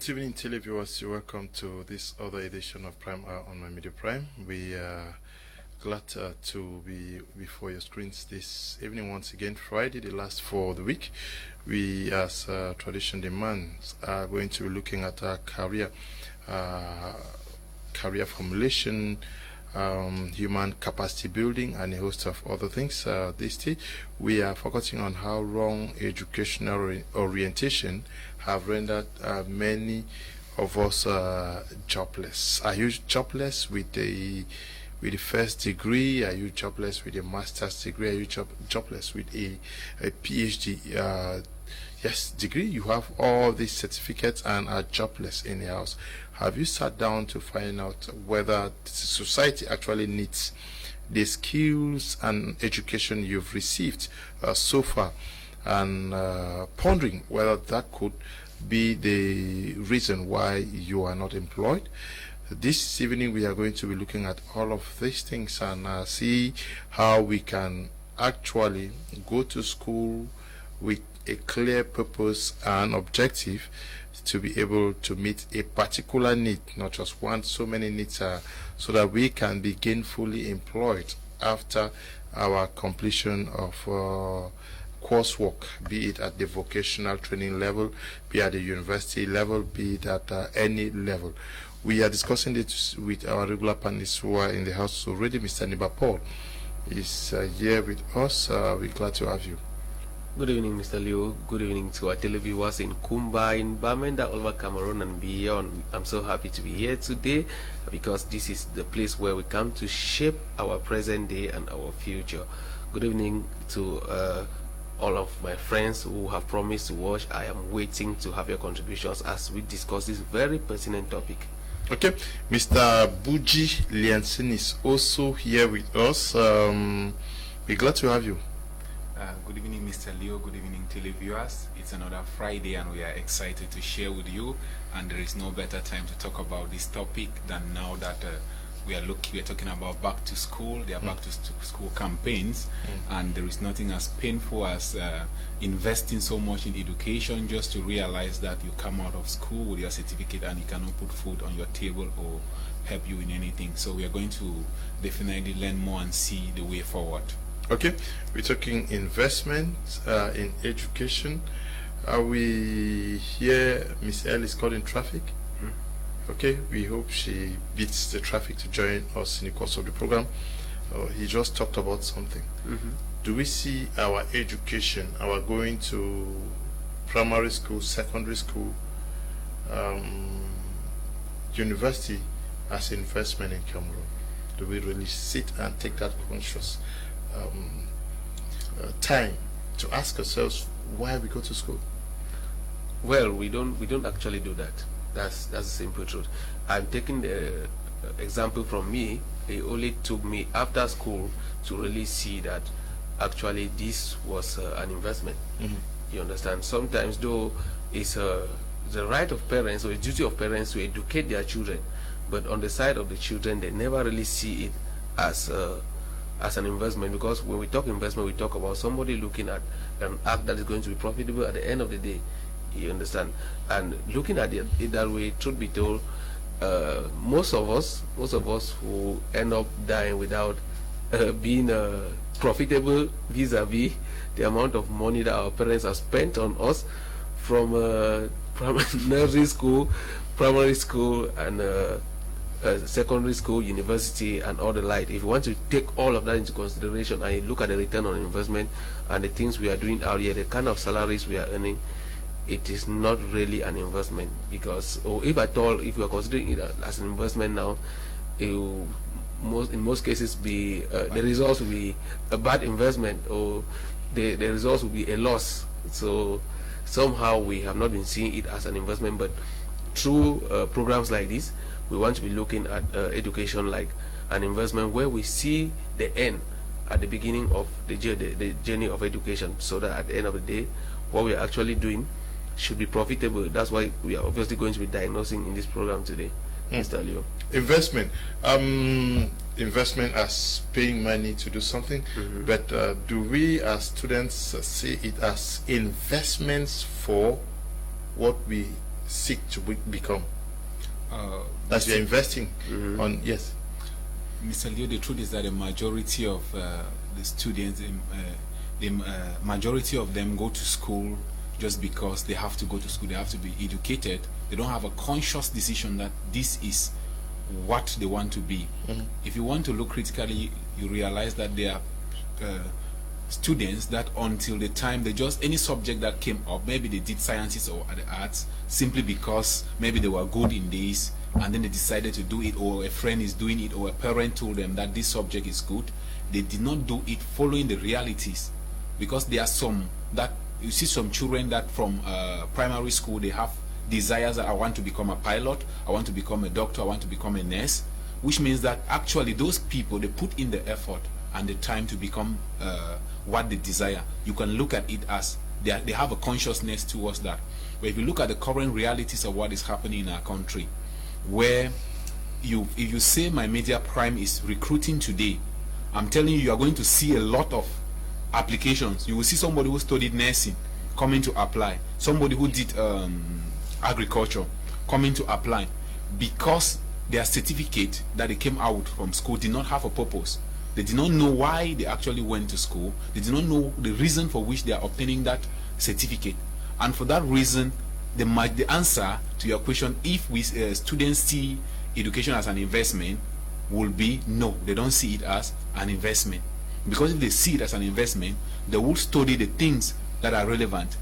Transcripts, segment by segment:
Good evening, televiewers. You're welcome to this other edition of Prime Hour on My Media Prime. We are glad to be before your screens this evening once again. Friday, the last for the week. We, as tradition demands, are going to be looking at our career formulation, human capacity building, and a host of other things. This day, we are focusing on how wrong educational orientation have rendered many of us jobless. Are you jobless with the first degree? Are you jobless with a master's degree? Are you jobless with a PhD? Yes, degree. You have all these certificates and are jobless in the house. Have you sat down to find out whether society actually needs the skills and education you've received so far, and pondering whether that could be the reason why you are not employed? This evening we are going to be looking at all of these things and see how we can actually go to school with a clear purpose and objective to be able to meet a particular need, not just one, so many needs, so that we can be gainfully employed after our completion of coursework, be it at the vocational training level, be at the university level, be it at any level. We are discussing this with our regular panelists who are in the house already. Mr. Niba Paul is here with us. We're glad to have you. Good evening, Mr. Leo. Good evening to our televiewers in Kumba, in Bamenda, all over Cameroon and beyond. I'm so happy to be here today because this is the place where we come to shape our present day and our future. Good evening to all of my friends who have promised to watch. I am waiting to have your contributions as we discuss this very pertinent topic. Okay, Mr. Buji Liansin is also here with us. We're glad to have you. Good evening, Mr. Leo. Good evening, televiewers. It's another Friday and we are excited to share with you, and there is no better time to talk about this topic than now that we are talking about back to school. There are back to school campaigns, and there is nothing as painful as investing so much in education just to realize that you come out of school with your certificate and you cannot put food on your table or help you in anything. So we are going to definitely learn more and see the way forward. Okay, we're talking investment in education. We hear Miss L is caught in traffic. Okay, we hope she beats the traffic to join us in the course of the program. He just talked about something. Do we see our education, our going to primary school, secondary school, university as investment in Cameroon? Do we really sit and take that conscious time to ask ourselves why we go to school? Well, we don't actually do that. That's the simple truth. I'm taking the example from me. It only took me after school to really see that actually this was an investment. You understand? Sometimes though it's the right of parents or the duty of parents to educate their children, but on the side of the children they never really see it as an investment, because when we talk investment, we talk about somebody looking at an act that is going to be profitable at the end of the day. You understand? And looking at it that way, truth be told, most of us who end up dying without being profitable vis-a-vis the amount of money that our parents have spent on us from nursery school, primary school, and secondary school, university, and all the like. If you want to take all of that into consideration and you look at the return on investment and the things we are doing out here, the kind of salaries we are earning, it is not really an investment, because, or if at all, if you are considering it as an investment now, it will in most cases be the results will be a bad investment, or the results will be a loss. So somehow we have not been seeing it as an investment, but through programs like this, we want to be looking at education like an investment where we see the end at the beginning of the journey of education, so that at the end of the day, what we are actually doing should be profitable. That's why we are obviously going to be diagnosing in this program today, Mr. Leo. Investment. Investment as paying money to do something, but do we as students see it as investments for what we seek to become? That Mr. you're investing on, yes. Mr. Leo, the truth is that the majority of the students, majority of them go to school just because they have to go to school, they have to be educated. They don't have a conscious decision that this is what they want to be. If you want to look critically, you realize that there are students that until the time they just, any subject that came up, maybe they did sciences or the arts simply because maybe they were good in this, and then they decided to do it, or a friend is doing it, or a parent told them that this subject is good. They did not do it following the realities, because there are some that you see some children that from primary school they have desires that I want to become a pilot, I want to become a doctor, I want to become a nurse, which means that actually those people, they put in the effort and the time to become what they desire. You can look at it as they have a consciousness towards that. But if you look at the current realities of what is happening in our country, where if you say my major prime is recruiting today, I'm telling you, you are going to see a lot of applications. You will see somebody who studied nursing coming to apply, somebody who did agriculture coming to apply, because their certificate that they came out from school did not have a purpose. They did not know why they actually went to school. They did not know the reason for which they are obtaining that certificate. And for that reason, the answer to your question, if we students see education as an investment, will be no. They don't see it as an investment, because if they see it as an investment, they will study the things that are relevant.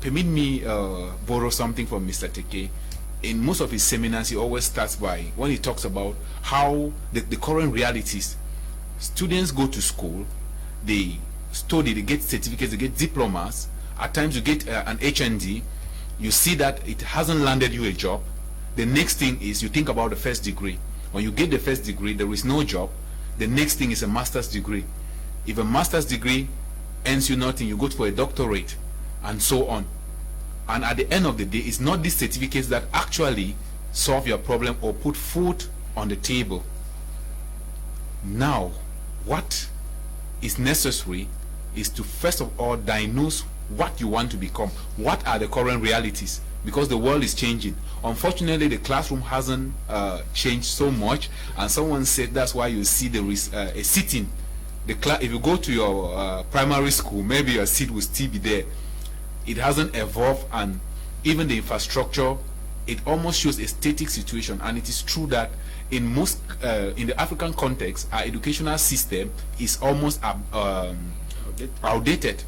Permit me borrow something from Mr. Teke. In most of his seminars, he always starts by, when he talks about how the current realities, students go to school, they study, they get certificates, they get diplomas. At times you get an HND, you see that it hasn't landed you a job. The next thing is you think about the first degree. When you get the first degree, there is no job. The next thing is a master's degree. If a master's degree earns you nothing, you go for a doctorate, and so on. And at the end of the day, it's not these certificates that actually solve your problem or put food on the table. Now, what is necessary is to first of all diagnose what you want to become. What are the current realities? Because the world is changing. Unfortunately, the classroom hasn't changed so much, and someone said that's why you see there is a sitting. If you go to your primary school, maybe your seat will still be there. It hasn't evolved, and even the infrastructure, it almost shows a static situation. And it is true that in most in the African context, our educational system is almost outdated.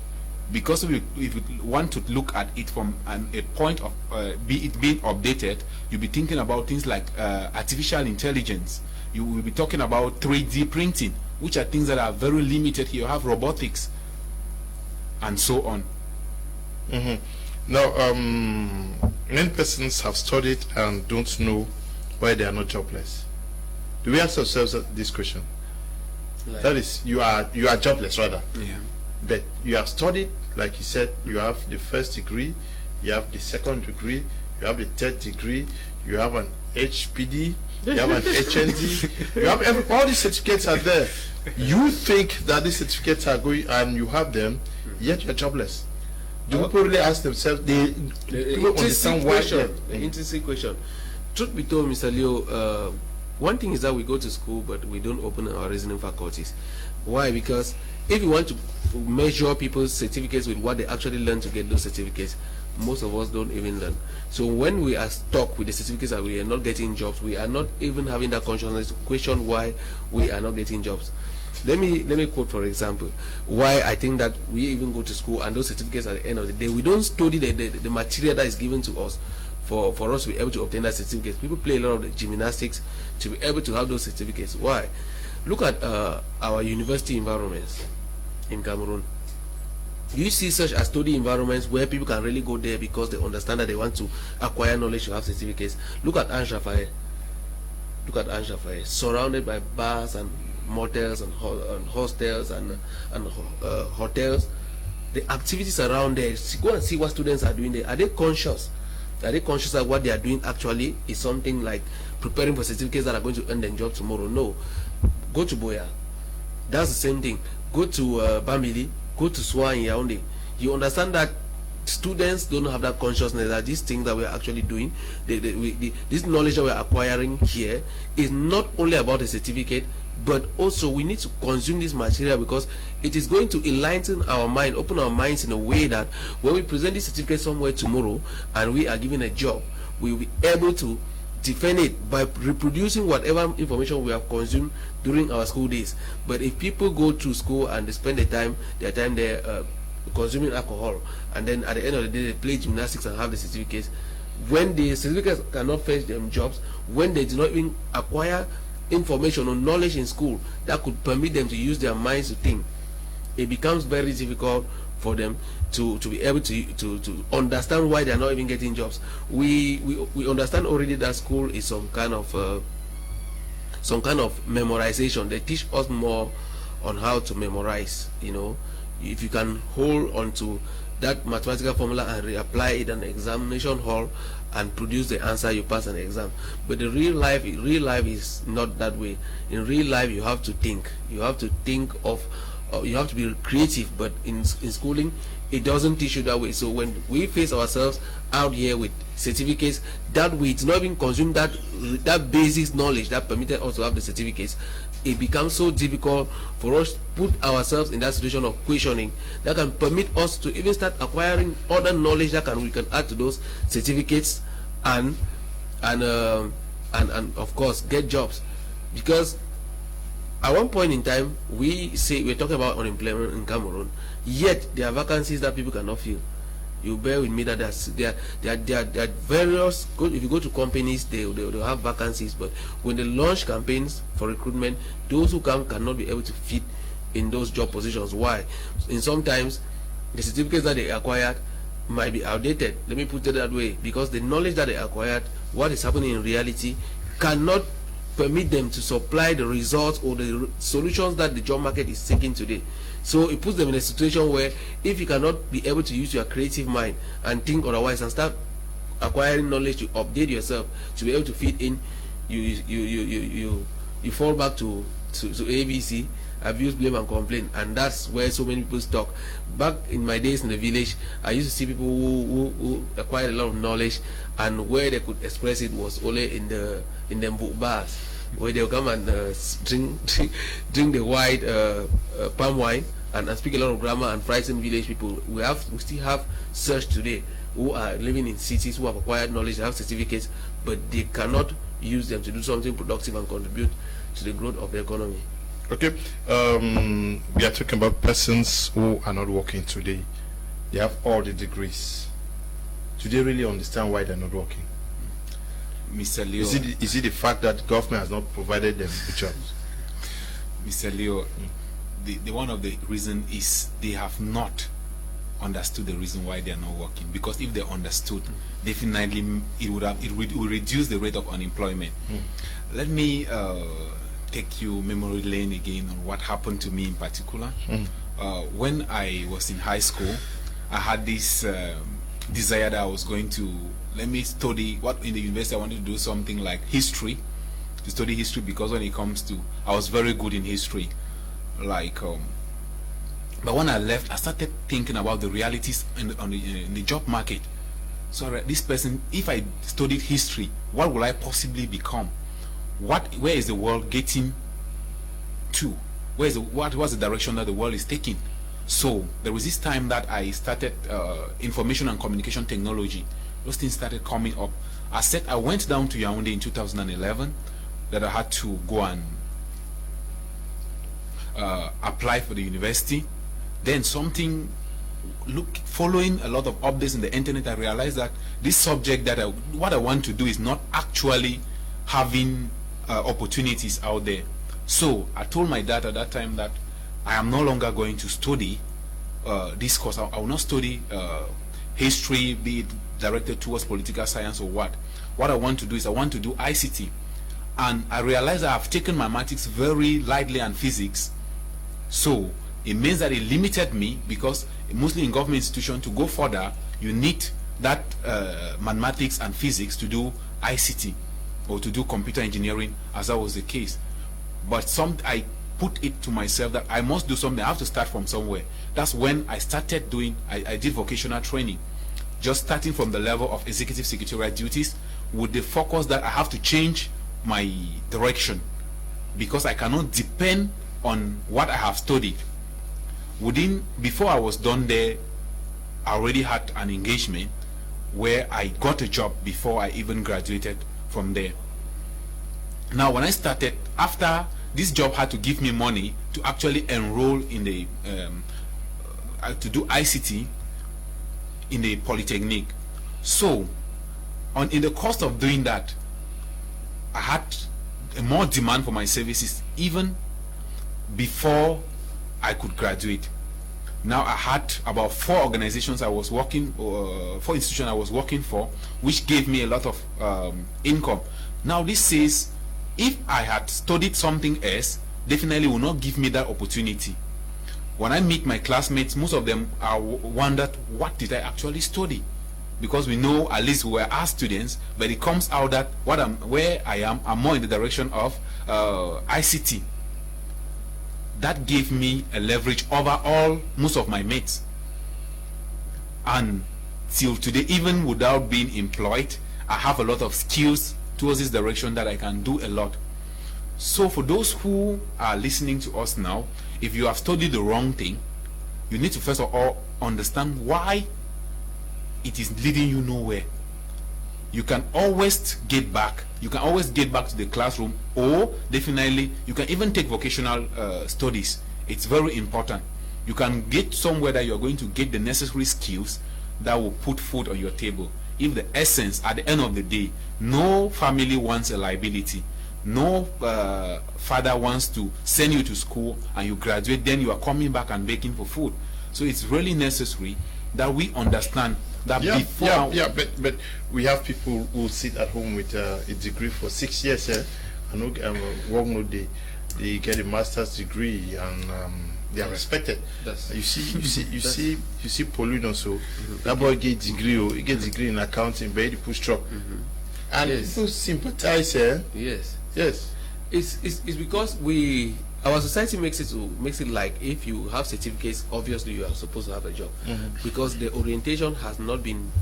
Because if you want to look at it from a point of it being updated, you'll be thinking about things like artificial intelligence. You will be talking about 3D printing, which are things that are very limited here. You have robotics, and so on. Now, many persons have studied and don't know why they are not jobless. Do we ask ourselves this question? Like, that is, you are jobless rather. Yeah. But you have studied, like you said, you have the first degree, you have the second degree, you have the third degree, you have an HPD, you have an HND, you have all these certificates are there. You think that these certificates are going, and you have them, yet you're jobless. Do people really ask themselves? They understand why? The interesting question. Truth be told, Mr. Leo, one thing is that we go to school, but we don't open our reasoning faculties. Why? Because if you want to measure people's certificates with what they actually learn to get those certificates, most of us don't even learn. So when we are stuck with the certificates that we are not getting jobs, we are not even having that consciousness to question why we are not getting jobs. Let me quote, for example, why I think that we even go to school and those certificates at the end of the day, we don't study the material that is given to us for us to be able to obtain that certificate. People play a lot of the gymnastics to be able to have those certificates. Why? Look at our university environments in Cameroon. You see such as study environments where people can really go there because they understand that they want to acquire knowledge to have certificates. Look at Anglophone. Look at Anglophone, surrounded by bars and motels and hostels and hotels. The activities around there, go and see what students are doing there. Are they conscious? Are they conscious that what they are doing actually is something like preparing for certificates that are going to earn them job tomorrow? No. Go to Boya. That's the same thing. Go to Bamili. Go to Swa in Yaoundé. You understand that students don't have that consciousness that this thing that we're actually doing, this knowledge that we're acquiring here is not only about a certificate, but also we need to consume this material because it is going to enlighten our mind, open our minds in a way that when we present this certificate somewhere tomorrow and we are given a job, we will be able to defend it by reproducing whatever information we have consumed during our school days. But if people go to school and they spend their time there consuming alcohol, and then at the end of the day they play gymnastics and have the certificates, when the certificates cannot fetch them jobs, when they do not even acquire information or knowledge in school that could permit them to use their minds to think, it becomes very difficult for them to be able to understand why they are not even getting jobs. We understand already that school is some kind of memorization. They teach us more on how to memorize. You know, if you can hold on to that mathematical formula and reapply it in an examination hall and produce the answer, you pass an exam. But the real life is not that way. In real life, you have to think. You have to think of. You have to be creative. But in schooling, it doesn't teach you that way. So when we face ourselves out here with certificates, that we do not even consume that basic knowledge that permitted us to have the certificates, it becomes so difficult for us to put ourselves in that situation of questioning that can permit us to even start acquiring other knowledge that we can add to those certificates and of course get jobs. Because at one point in time we're talking about unemployment in Cameroon, yet there are vacancies that people cannot fill. You bear with me that there are various. If you go to companies, they'll have vacancies, but when they launch campaigns for recruitment, those who cannot be able to fit in those job positions. Why? And sometimes the certificates that they acquired might be outdated. Let me put it that way, because the knowledge that they acquired, what is happening in reality, cannot permit them to supply the results or the solutions that the job market is seeking today. So it puts them in a situation where if you cannot be able to use your creative mind and think otherwise and start acquiring knowledge to update yourself to be able to fit in, you fall back to ABC, abuse, blame and complain, and that's where so many people stuck. Back in my days in the village, I used to see people who acquired a lot of knowledge, and where they could express it was only in the book bars, where they'll come and drink the white palm wine and speak a lot of grammar and frighten village people. We still have such today who are living in cities, who have acquired knowledge, have certificates, but they cannot use them to do something productive and contribute to the growth of the economy. Okay, we are talking about persons who are not working today. They have all the degrees. Do they really understand why they're not working? Mr. Leo, is it the fact that government has not provided them with jobs? Mr. Leo, the one of the reason is they have not understood the reason why they are not working. Because if they understood, definitely it would reduce the rate of unemployment. Let me take you memory lane again on what happened to me in particular. When I was in high school, I had this desire that I was going to study what in the university. I wanted to do something like history, to study history, because when it comes to, I was very good in history, but when I left, I started thinking about the realities in the job market. So this person, if I studied history, what will I possibly become? Where is the world getting to? What's the direction that the world is taking? So there was this time that I started information and communication technology. Those things started coming up. I went down to Yaoundé in 2011, that I had to go and apply for the university. Then following a lot of updates in the internet, I realized that this subject what I want to do is not actually having opportunities out there. So I told my dad at that time that I am no longer going to study this course. I will not study history, be it directed towards political science or what. What I want to do is I want to do ICT. And I realized that I've taken mathematics very lightly and physics. So it means that it limited me, because mostly in government institutions, to go further, you need that mathematics and physics to do ICT or to do computer engineering, as that was the case. But I put it to myself that I must do something. I have to start from somewhere. That's when I started I did vocational training. just starting from the level of executive secretarial duties, with the focus that I have to change my direction, because I cannot depend on what I have studied. Before I was done there, I already had an engagement where I got a job before I even graduated from there. Now, when I started, after this job had to give me money to actually enroll in the to do ICT in the polytechnic. So in the course of doing that, I had a more demand for my services even before I could graduate. Now I had about 4 organizations I was working, 4 institutions I was working for, which gave me a lot of income. Now this says, if I had studied something else, definitely will not give me that opportunity. When I meet my classmates, most of them are wondered, what did I actually study? Because we know, at least we were our students, but it comes out that where I am, I'm more in the direction of ICT. That gave me a leverage over most of my mates. And till today, even without being employed, I have a lot of skills towards this direction that I can do a lot. So for those who are listening to us now, if you have studied the wrong thing, you need to first of all understand why it is leading you nowhere. You can always get back. You can always get back to the classroom, or definitely you can even take vocational studies. It's very important. You can get somewhere that you are going to get the necessary skills that will put food on your table. If the essence, at the end of the day, no family wants a liability, no father wants to send you to school and you graduate, then you are coming back and begging for food. So it's really necessary that we understand that before. But we have people who sit at home with a degree for 6 years, and work no day. They get a master's degree and they are respected. You see Pauline also. That boy get degree, he get degree in accounting, but he push truck. And people sympathize, Yes. Yes. It's because our society makes it like if you have certificates, obviously you are supposed to have a job, because the orientation has not been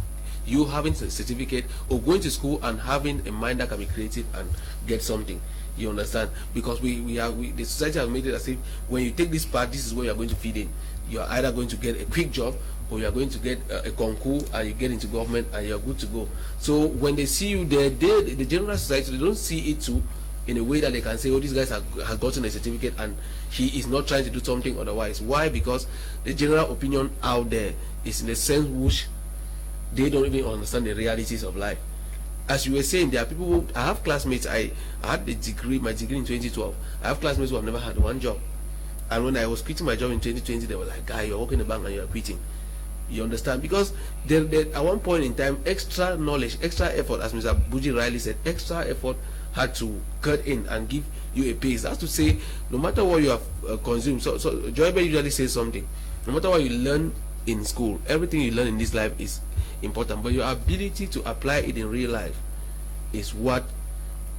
you having a certificate or going to school and having a mind that can be creative and get something. You understand? Because the society has made it as if when you take this part, this is where you are going to feed in. You are either going to get a quick job, or you are going to get a concours and you get into government and you are good to go. So when they see you there, the general society, they don't see it too in a way that they can say, oh, this guy has gotten a certificate and he is not trying to do something otherwise. Why? Because the general opinion out there is in a sense which they don't even understand the realities of life. As you were saying, there are people who, I have classmates, I had my degree in 2012. I have classmates who have never had one job. And when I was quitting my job in 2020, they were like, guy, you're working in the bank and you're quitting. You understand? Because there, at one point in time, extra knowledge, extra effort, as Mr. Buji Riley said, extra effort had to cut in and give you a pace. That's to say, no matter what you have consumed, so Joybe usually says something, no matter what you learn in school, everything you learn in this life is important, but your ability to apply it in real life is what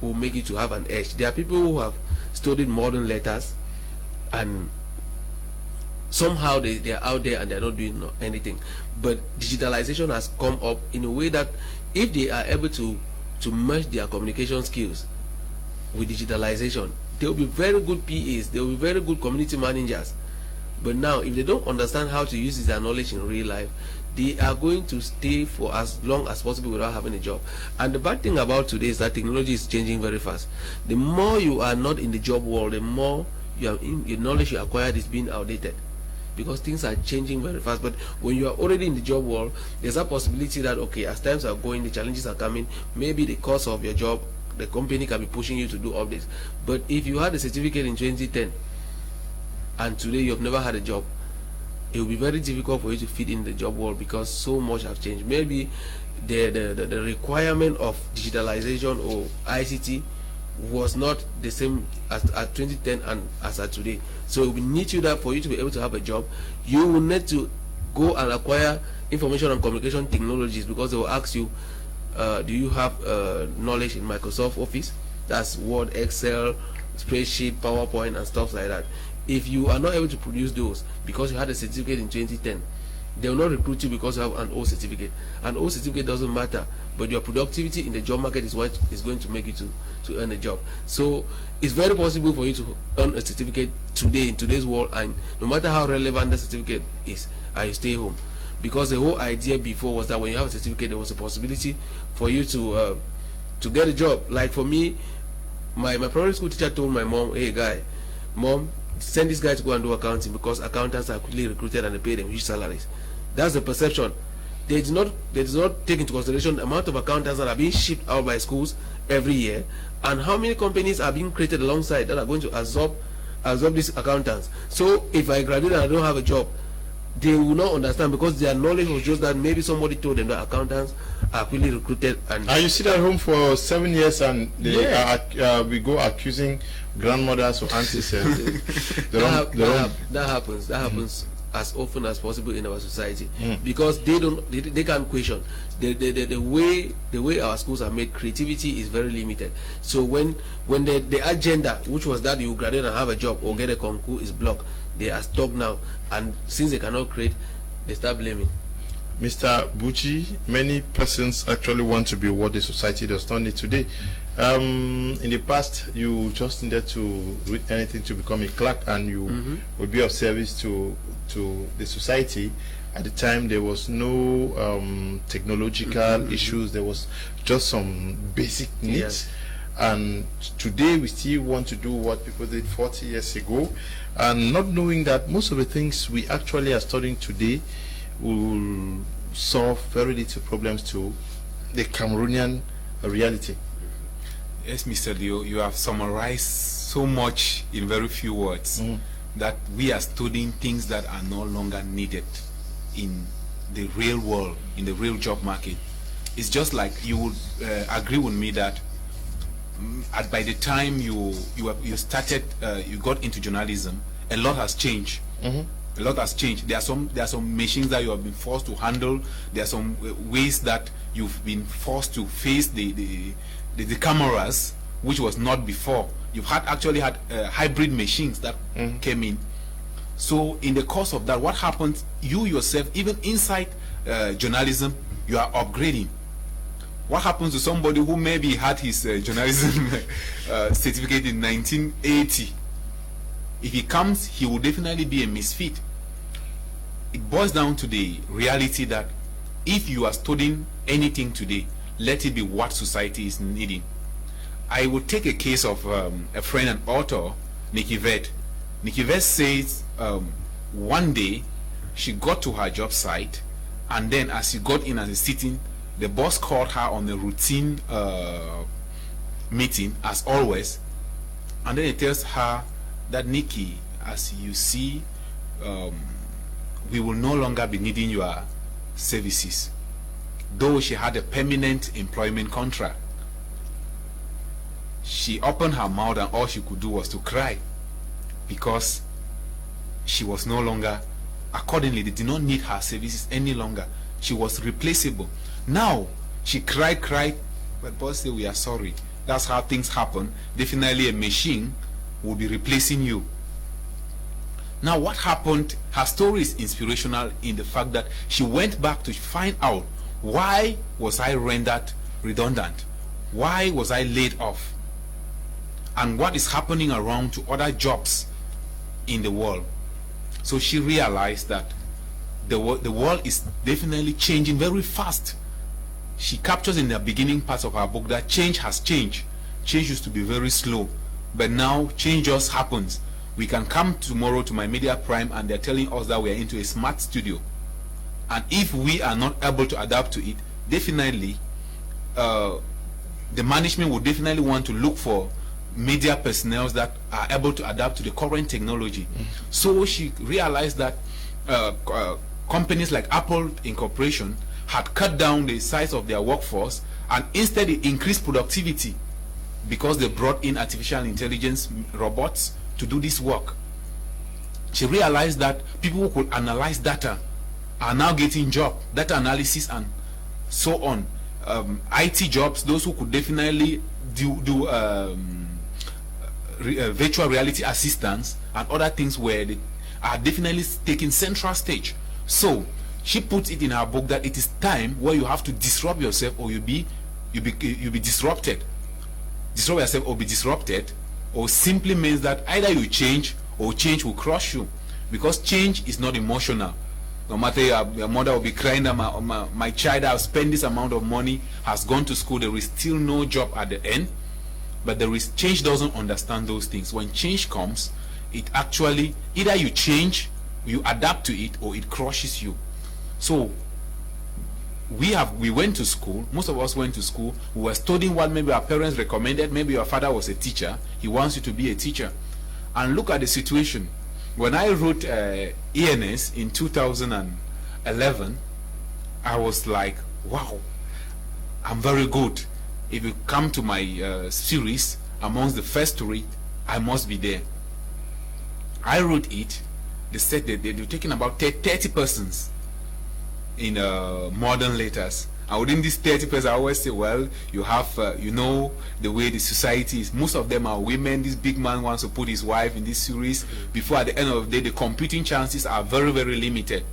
will make you to have an edge. There are people who have studied modern letters and somehow they are out there and they're not doing anything, but digitalization has come up in a way that if they are able to merge their communication skills with digitalization, they will be very good PAs, they will be very good community managers. But now if they don't understand how to use their knowledge in real life, they are going to stay for as long as possible without having a job. And the bad thing about today is that technology is changing very fast. The more you are not in the job world, the more your knowledge you acquired is being outdated, because things are changing very fast. But when you are already in the job world, there's a possibility that, okay, as times are going, the challenges are coming, maybe the cost of your job, the company can be pushing you to do updates. But if you had a certificate in 2010 and today you have never had a job, it will be very difficult for you to fit in the job world, because so much have changed. Maybe the requirement of digitalization or ICT was not the same as at 2010 and as at today. So we need you that for you to be able to have a job, you will need to go and acquire information and communication technologies, because they will ask you, do you have knowledge in Microsoft Office? That's Word, Excel, spreadsheet, PowerPoint and stuff like that. If you are not able to produce those because you had a certificate in 2010, They will not recruit you because you have an old certificate. An old certificate doesn't matter, but your productivity in the job market is what is going to make you to earn a job. So it's very possible for you to earn a certificate today in today's world, and no matter how relevant the certificate is, you stay home. Because the whole idea before was that when you have a certificate, there was a possibility for you to get a job. Like for me, my primary school teacher told my mom, "Hey, mom, send this guy to go and do accounting because accountants are quickly recruited and they pay them huge salaries." That's the perception. They do not take into consideration the amount of accountants that are being shipped out by schools every year, and how many companies are being created alongside that are going to absorb these accountants. So if I graduate and I don't have a job, they will not understand, because their knowledge was just that maybe somebody told them that accountants are quickly recruited. And you sit at home for 7 years and they we go accusing grandmothers or aunties. That happens as often as possible in our society, because they can't question the way our schools are made. Creativity is very limited. So when the agenda, which was that you graduate and have a job or get a concours, is blocked, they are stuck now, and since they cannot create, they start blaming. Mr. Bucci, many persons actually want to be what the society does not need today. In the past, you just needed to read anything to become a clerk, and you would be of service to the society. At the time, there was no technological issues. There was just some basic needs. Yes. And today, we still want to do what people did 40 years ago, and not knowing that most of the things we actually are studying today will solve very little problems to the Cameroonian reality. Yes, Mr. Leo, you have summarized so much in very few words, that we are studying things that are no longer needed in the real world, in the real job market. It's just like you would agree with me that by the time you started, you got into journalism, a lot has changed. A lot has changed. There are some machines that you have been forced to handle. There are some ways that you've been forced to face the cameras, which was not before. You've actually had hybrid machines that came in. So in the course of that, what happens? You yourself, even inside journalism, you are upgrading. What happens to somebody who maybe had his journalism certificate in 1980? If he comes, he will definitely be a misfit. It boils down to the reality that if you are studying anything today, let it be what society is needing. I will take a case of a friend and author, Nikki Vet. Nikki Vet says one day she got to her job site, and then as she got in as a sitting, the boss called her on a routine meeting, as always, and then he tells her that, Nikki, as you see, we will no longer be needing your services. Though she had a permanent employment contract, she opened her mouth and all she could do was to cry, because she was no longer, accordingly, they did not need her services any longer. She was replaceable. Now she cried, but boss said, we are sorry. That's how things happen. Definitely a machine will be replacing you. Now what happened? Her story is inspirational in the fact that she went back to find out, why was I rendered redundant? Why was I laid off? And what is happening around to other jobs in the world? So she realized that the world is definitely changing very fast. She captures in the beginning parts of her book that change has changed. Change used to be very slow, but now change just happens. We can come tomorrow to my media prime and they're telling us that we are into a smart studio, and if we are not able to adapt to it, definitely the management will definitely want to look for media personnel that are able to adapt to the current technology. So she realized that companies like Apple Incorporation had cut down the size of their workforce, and instead it increased productivity because they brought in artificial intelligence robots to do this work. She realized that people who could analyze data are now getting job, data analysis and so on. IT jobs, those who could definitely do virtual reality assistance and other things, where they are definitely taking central stage. So She puts it in her book that it is time where you have to disrupt yourself, or you'll be disrupted. Disrupt yourself or be disrupted, or simply means that either you change or change will crush you, because change is not emotional. No matter your mother will be crying that my child has spent this amount of money, has gone to school, there is still no job at the end. But change doesn't understand those things. When change comes, it actually, either you change, you adapt to it, or it crushes you. So we went to school, most of us went to school, we were studying what maybe our parents recommended. Maybe your father was a teacher, he wants you to be a teacher. And look at the situation. When I wrote ENS in 2011, I was like, wow, I'm very good. If you come to my series, amongst the first to read, I must be there. I wrote it. They said that they were taking about 30 persons in modern letters. And within these 30 persons, I always say, well, you have, you know, the way the society is. Most of them are women. This big man wants to put his wife in this series. Before, at the end of the day, the competing chances are very, very limited.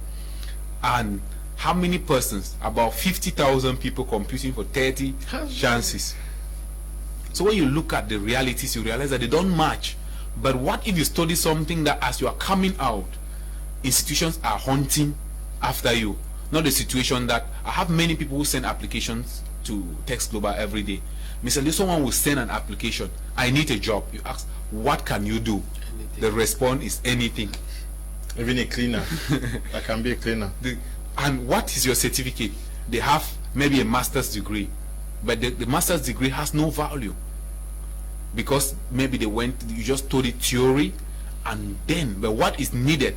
And how many persons? About 50,000 people competing for 30 chances. So when you look at the realities, you realize that they don't match. But what if you study something that as you are coming out, institutions are hunting after you? Not the situation that I have many people who send applications to Text Global every day. Mr. Someone will send an application. I need a job. You ask, what can you do? Anything. The response is anything. Even a cleaner. I can be a cleaner. And what is your certificate? They have maybe a master's degree, but the master's degree has no value, because maybe you just studied theory, and then, but what is needed?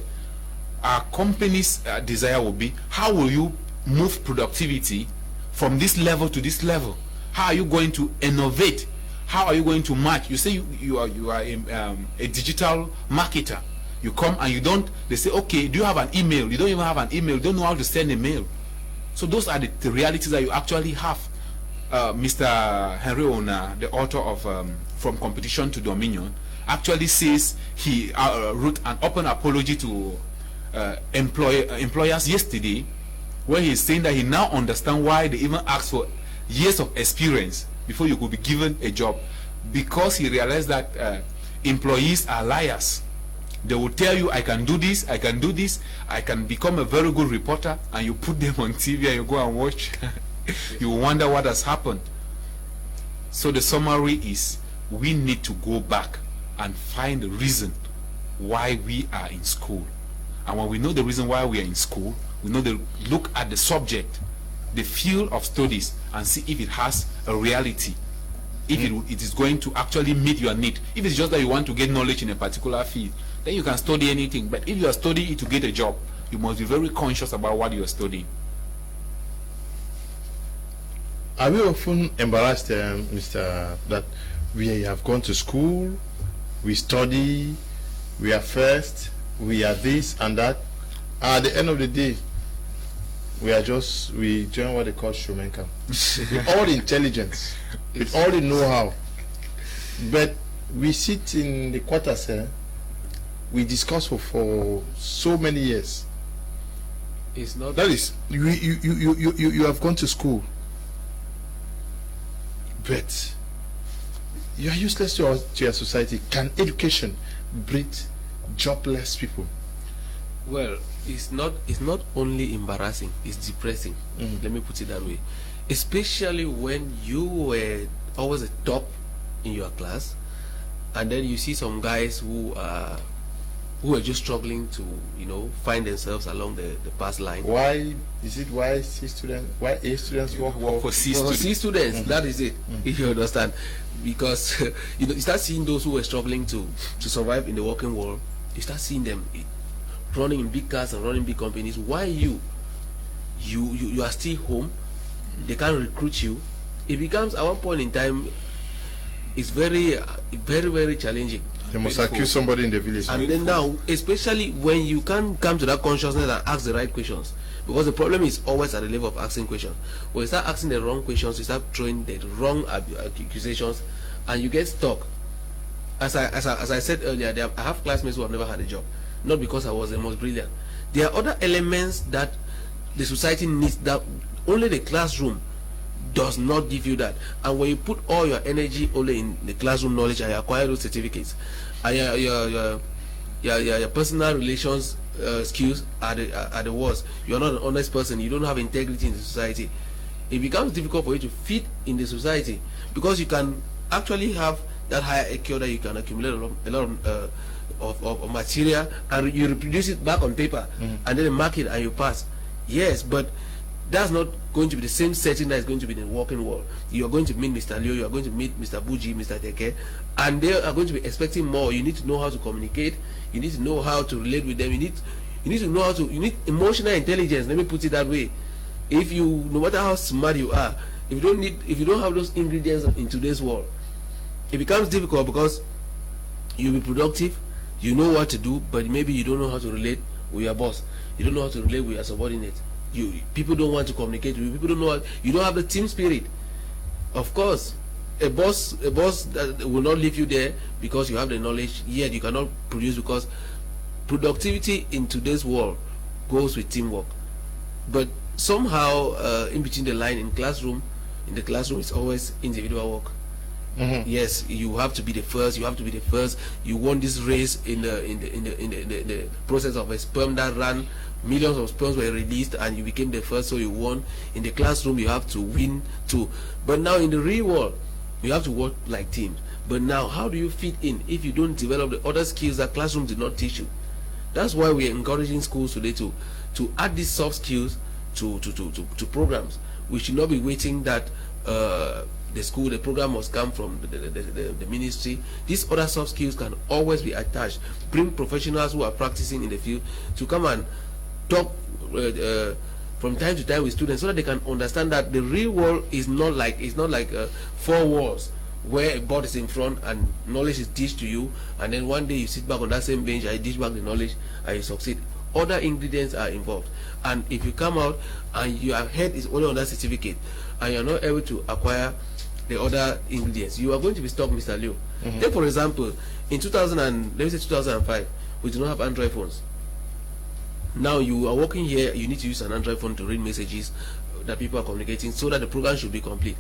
Our company's desire will be, how will you move productivity from this level to this level? How are you going to innovate? How are you going to match? You say you are a digital marketer. You come and you don't, they say, okay, do you have an email? You don't even have an email. You don't know how to send a mail. So those are the realities that you actually have. Mr. Henry Ona, the author of From Competition to Dominion, actually says he wrote an open apology to employers yesterday, where he's saying that he now understands why they even ask for years of experience before you could be given a job, because he realized that employees are liars. They will tell you, I can do this, I can do this, I can become a very good reporter, and you put them on TV and you go and watch. You wonder what has happened. So the summary is, we need to go back and find the reason why we are in school. And when we know the reason why we are in school, we know look at the subject, the field of studies, and see if it has a reality, if it is going to actually meet your need. If it's just that you want to get knowledge in a particular field, then you can study anything. But if you are studying it to get a job, you must be very conscious about what you are studying. Are we often embarrassed, Mr. that we have gone to school, we study, we are first, we are this and that, at the end of the day, we join what they call showmaker. With all the intelligence, with all the know-how, but we sit in the quarters here, we discuss for so many years. It's not that is, you have gone to school, but you are useless to your society. Can education breed jobless people? Well, it's not only embarrassing, it's depressing. Let me put it that way. Especially when you were always a top in your class, and then you see some guys who are just struggling to, find themselves along the pass line. Why is it why A students work for C students? That is it. If you understand, because you start seeing those who were struggling to survive in the working world. You start seeing them running in big cars and running big companies. Why you are still home? They can't recruit you. It becomes, at one point in time, it's very, very, very challenging. They must accuse somebody in the village. And then now, especially when you can't come to that consciousness and ask the right questions, because the problem is always at the level of asking questions. When you start asking the wrong questions, you start throwing the wrong accusations, and you get stuck. As I said earlier, I have classmates who have never had a job, not because I was the most brilliant. There are other elements that the society needs that. Only the classroom does not give you that. And when you put all your energy only in the classroom knowledge and you acquire those certificates, and your personal relations skills are the worst. You're not an honest person. You don't have integrity in the society. It becomes difficult for you to fit in the society, because you can actually have that higher IQ that you can accumulate a lot of material, and you reproduce it back on paper, and then you mark it and you pass. Yes, but that's not going to be the same setting that is going to be in the working world. You are going to meet Mr. Leo, you are going to meet Mr. Buji, Mr. Teke, and they are going to be expecting more. You need to know how to communicate. You need to know how to relate with them. You need to know how to. You need emotional intelligence. Let me put it that way. If you, no matter how smart you are, if you don't have those ingredients in today's world, it becomes difficult, because you'll be productive. You know what to do, but maybe you don't know how to relate with your boss. You don't know how to relate with your subordinate. People don't want to communicate with you. People don't know you don't have the team spirit. Of course, a boss that will not leave you there because you have the knowledge, yet you cannot produce, because productivity in today's world goes with teamwork. But somehow, in between the line, in the classroom, it's always individual work. Yes, you have to be the first. You have to be the first. You won this race in the process of a sperm that ran. Millions of sperms were released, and you became the first, so you won. In the classroom, you have to win too. But now in the real world, you have to work like teams. But now, how do you fit in if you don't develop the other skills that classroom did not teach you? That's why we are encouraging schools today to add these soft skills to programs. We should not be waiting that the program must come from the ministry. These other soft skills can always be attached. Bring professionals who are practicing in the field to come and talk from time to time with students, so that they can understand that the real world is not like 4 walls where a board is in front and knowledge is taught to you, and then one day you sit back on that same bench and you teach back the knowledge and you succeed. Other ingredients are involved, and if you come out and your head is only on that certificate and you're not able to acquire the other ingredients, you are going to be stuck, Mr. Leo. Take for example, in 2005, we do not have Android phones. Now you are working here, you need to use an Android phone to read messages that people are communicating, so that the program should be complete.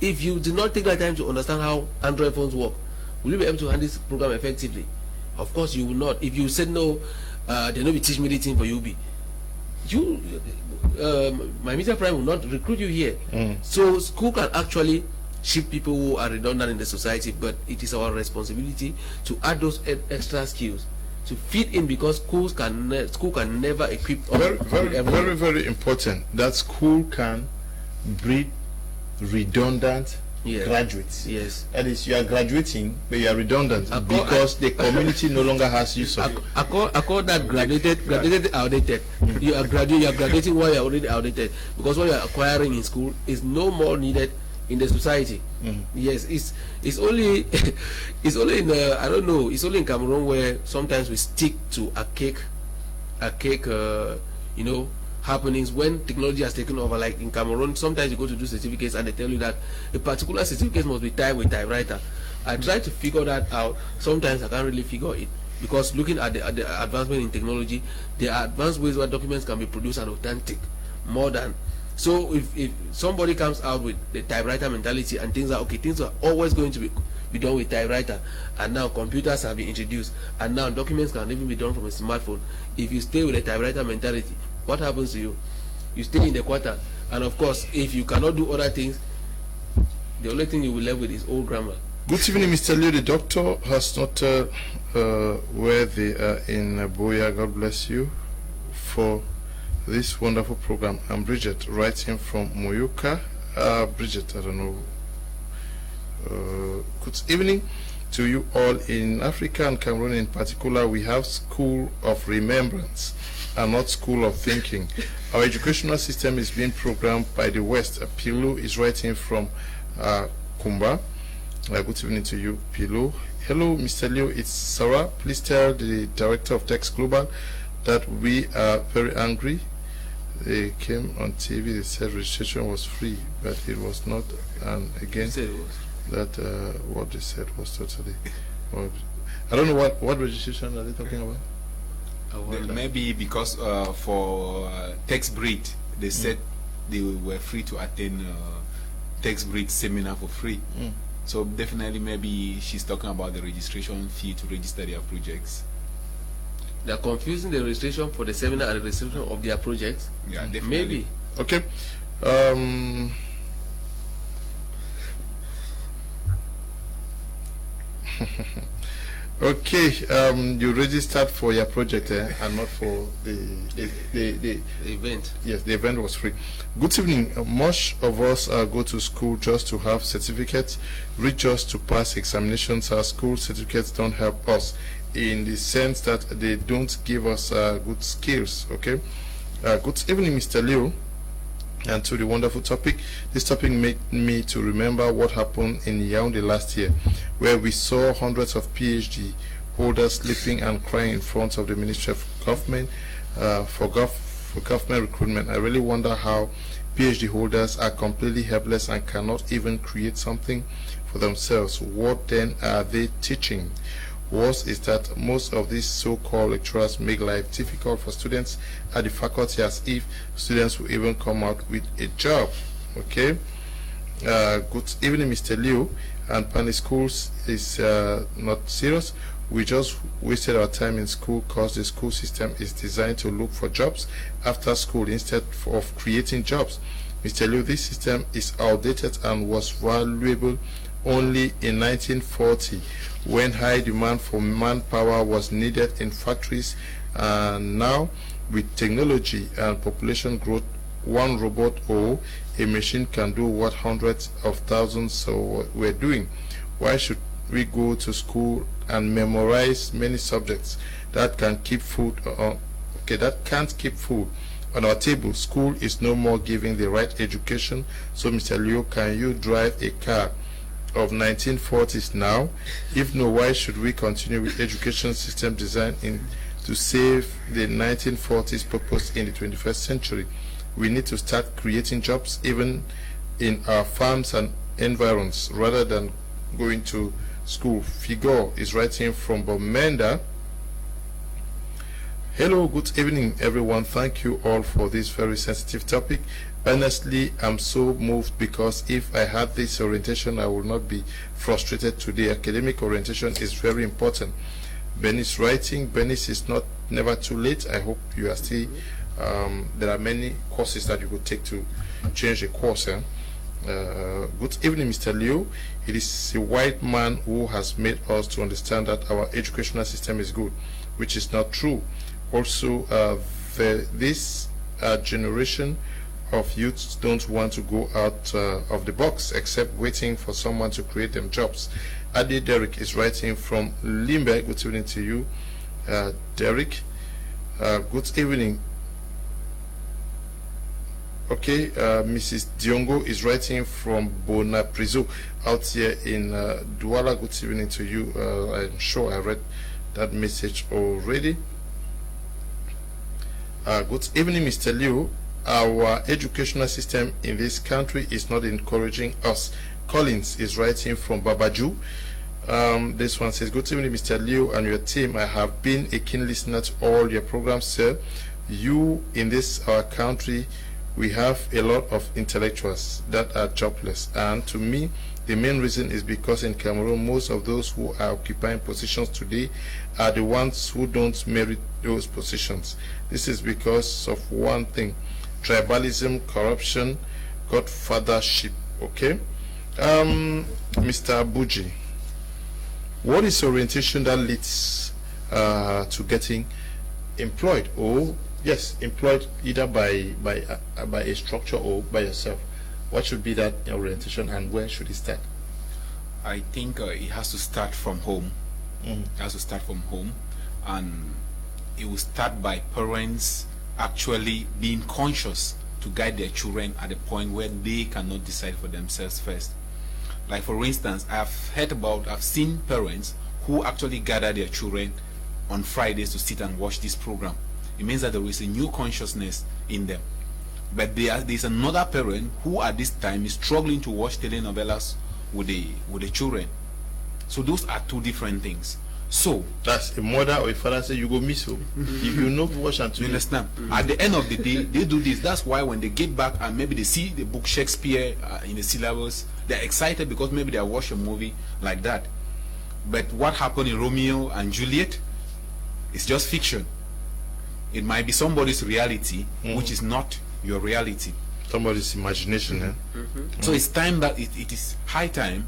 If you do not take that time to understand how Android phones work, will you be able to handle this program effectively? Of course you will not. If you said no, they will not teach me the thing for you. My media prime will not recruit you here. So school can actually ship people who are redundant in the society, but it is our responsibility to add those extra skills to fit in, because school can never equip. Very important that school can breed redundant graduates. Yes, that is, you are graduating but you are redundant because the community no longer has use of you. I call that graduated outdated. You are graduating while you are already outdated, because what you are acquiring in school is no more needed in the society. Yes, it's only in I don't know, it's only in Cameroon where sometimes we stick to archaic happenings when technology has taken over. Like in Cameroon, sometimes you go to do certificates and they tell you that a particular certificate must be typed with typewriter. I try to figure that out. Sometimes I can't really figure it, because looking at the advancement in technology, there are advanced ways where documents can be produced and authentic more than. So if somebody comes out with the typewriter mentality and thinks that things are always going to be done with typewriter, and now computers have been introduced, and now documents can even be done from a smartphone. If you stay with a typewriter mentality, what happens to you? You stay in the quarter, and of course, if you cannot do other things, the only thing you will left with is old grammar. Good evening, Mr. Leo. The doctor has not where they are in Boya. God bless you for this wonderful program. I'm Bridget, writing from Moyoka. Bridget, I don't know. Good evening to you all. In Africa and Cameroon in particular, we have school of remembrance and not school of thinking. Our educational system is being programmed by the West. Pilu is writing from Kumba. Good evening to you, Pilu. Hello, Mr. Leo. It's Sarah. Please tell the director of Tex Global that we are very angry. They came on TV, they said registration was free, but it was not. And again, that what they said was totally. I don't know what registration are they talking about. Maybe because for text breed, they said they were free to attend text bridge seminar for free. So definitely maybe she's talking about the registration fee to register their projects. They're confusing the registration for the seminar and the registration of their projects. Yeah, definitely. Maybe. Okay. Okay, you registered for your project and not for the event. Yes, the event was free. Good evening. Most of us go to school just to have certificates, read just to pass examinations. Our school certificates don't help us in the sense that they don't give us good skills. Okay. Good evening, Mr. Leo, and to the wonderful topic. This topic made me to remember what happened in Yaoundé last year, where we saw hundreds of PhD holders sleeping and crying in front of the Ministry of Government for government recruitment. I really wonder how PhD holders are completely helpless and cannot even create something for themselves. What then are they teaching? Worse is that most of these so-called lecturers make life difficult for students at the faculty, as if students will even come out with a job. Okay. Good evening, Mr. Leo. And Pani Schools is not serious. We just wasted our time in school because the school system is designed to look for jobs after school instead of creating jobs. Mr. Leo, this system is outdated and was valuable only in 1940, when high demand for manpower was needed in factories, and now with technology and population growth, one robot or a machine can do what hundreds of thousands were doing. Why should we go to school and memorize many subjects that can keep food that can't keep food on our table? School is no more giving the right education. So Mr. Leo, can you drive a car of 1940s now? If no, why should we continue with education system designed to save the 1940s purpose in the 21st century? We need to start creating jobs even in our farms and environs rather than going to school. Figo is writing from Bomenda. Hello, good evening everyone. Thank you all for this very sensitive topic. Honestly, I'm so moved because if I had this orientation, I would not be frustrated today. Academic orientation is very important. Benis writing. Benis is never too late. I hope you are still. There are many courses that you could take to change the course. Good evening, Mr. Leo. It is a white man who has made us to understand that our educational system is good, which is not true. Also, this generation of youths don't want to go out of the box except waiting for someone to create them jobs. Adi Derek is writing from Limbe. Good evening to you, Derek. Good evening. Okay, Mrs. Diongo is writing from Bonaprizo out here in Douala. Good evening to you. I'm sure I read that message already. Good evening, Mr. Leo. Our educational system in this country is not encouraging us. Collins is writing from Babaju. This one says, good evening, Mr. Leo and your team. I have been a keen listener to all your programs, sir. You, in this our country, we have a lot of intellectuals that are jobless. And to me, the main reason is because in Cameroon, most of those who are occupying positions today are the ones who don't merit those positions. This is because of one thing: tribalism, corruption, godfathership. Okay, Mr. Abuji, what is orientation that leads to getting employed? Or yes, employed either by a structure or by yourself? What should be that orientation, and where should it start? I think it has to start from home. It has to start from home, and it will start by parents actually being conscious to guide their children at the point where they cannot decide for themselves first. Like for instance, I've seen parents who actually gather their children on Fridays to sit and watch this program. It means that there is a new consciousness in them. But there's another parent who at this time is struggling to watch telenovelas with the children. So those are two different things. So that's a mother or a father say you go miss home. If you know wash and you understand? At the end of the day, they do this. That's why when they get back and maybe they see the book Shakespeare in the syllabus, they're excited because maybe they watch a movie like that. But what happened in Romeo and Juliet is just fiction. It might be somebody's reality, which is not your reality. Somebody's imagination. So it's time that it is high time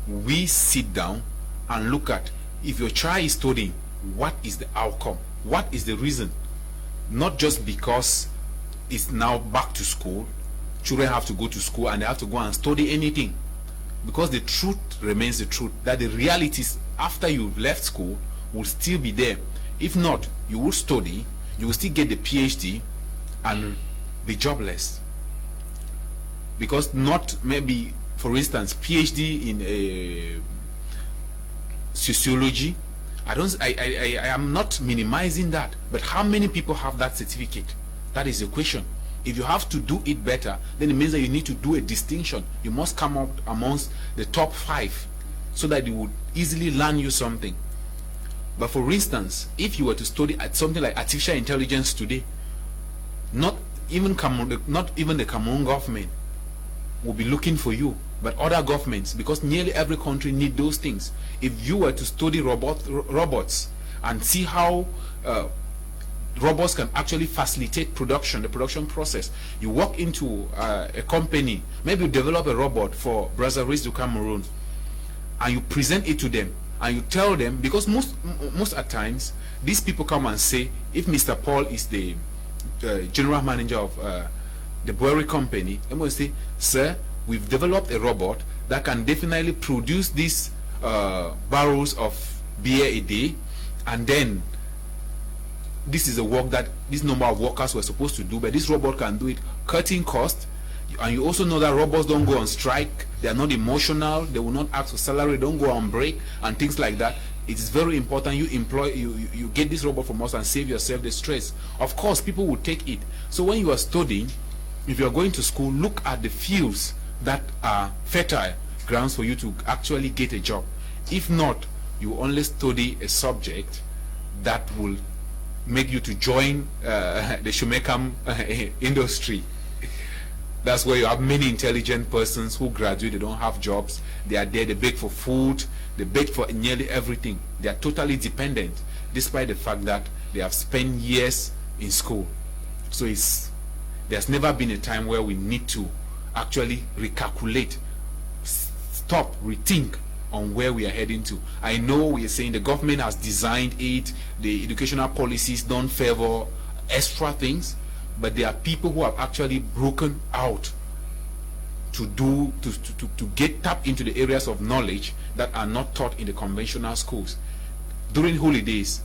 we sit down and look at, if your child is studying, what is the outcome? What is the reason? Not just because it's now back to school, children have to go to school and they have to go and study anything. Because the truth remains the truth, that the realities after you left school will still be there. If not, you will study, you will still get the PhD and be jobless. Because not maybe, for instance, PhD in sociology, I am not minimizing that, but how many people have that certificate? That is the question. If you have to do it better, then it means that you need to do a distinction. You must come up amongst the top 5 so that it would easily learn you something. But for instance, if you were to study at something like artificial intelligence today, not even the Cameroon government will be looking for you, but other governments, because nearly every country needs those things. If you were to study robots and see how robots can actually facilitate production, the production process, you walk into a company, maybe you develop a robot for Brazzaville to Cameroon, and you present it to them, and you tell them, because most at times these people come and say, if Mr. Paul is the general manager of the brewery company, and will say, sir, we've developed a robot that can definitely produce these barrels of beer a day, and then this is the work that this number of workers were supposed to do, but this robot can do it, cutting cost. And you also know that robots don't go on strike, they are not emotional, they will not ask for salary, don't go on break and things like that. It is very important you get this robot from us and save yourself the stress. Of course, people will take it. So when you are studying, if you are going to school, look at the fields that are fertile grounds for you to actually get a job. If not, you only study a subject that will make you to join the shoemaker industry. That's where you have many intelligent persons who graduate, they don't have jobs, they are there, they beg for food, they beg for nearly everything. They are totally dependent, despite the fact that they have spent years in school. So there's never been a time where we need to actually recalculate, stop, rethink on where we are heading to. I know we are saying the government has designed it, the educational policies don't favor extra things, but there are people who have actually broken out to tap into the areas of knowledge that are not taught in the conventional schools. During holidays,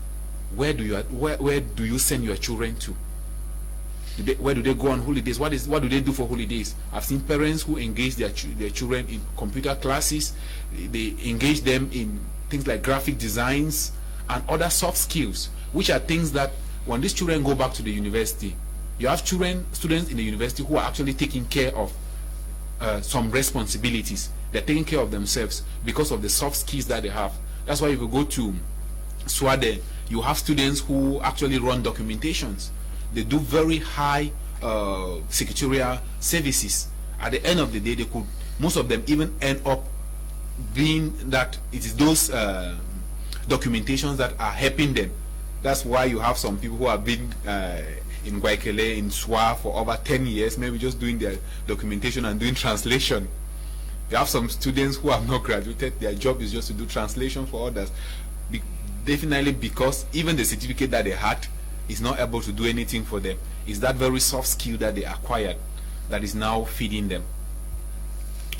where do you send your children to? Where do they go on holidays? What do they do for holidays? I've seen parents who engage their children in computer classes. They engage them in things like graphic designs and other soft skills, which are things that when these children go back to the university, you have students in the university who are actually taking care of some responsibilities. They're taking care of themselves because of the soft skills that they have. That's why if you go to Swade, you have students who actually run documentations. They do very high secretarial services. At the end of the day, most of them even end up being that it is those documentations that are helping them. That's why you have some people who have been in Guaykele, in Swa for over 10 years, maybe just doing their documentation and doing translation. You have some students who have not graduated, their job is just to do translation for others. Definitely because even the certificate that they had is not able to do anything for them. It's that very soft skill that they acquired that is now feeding them.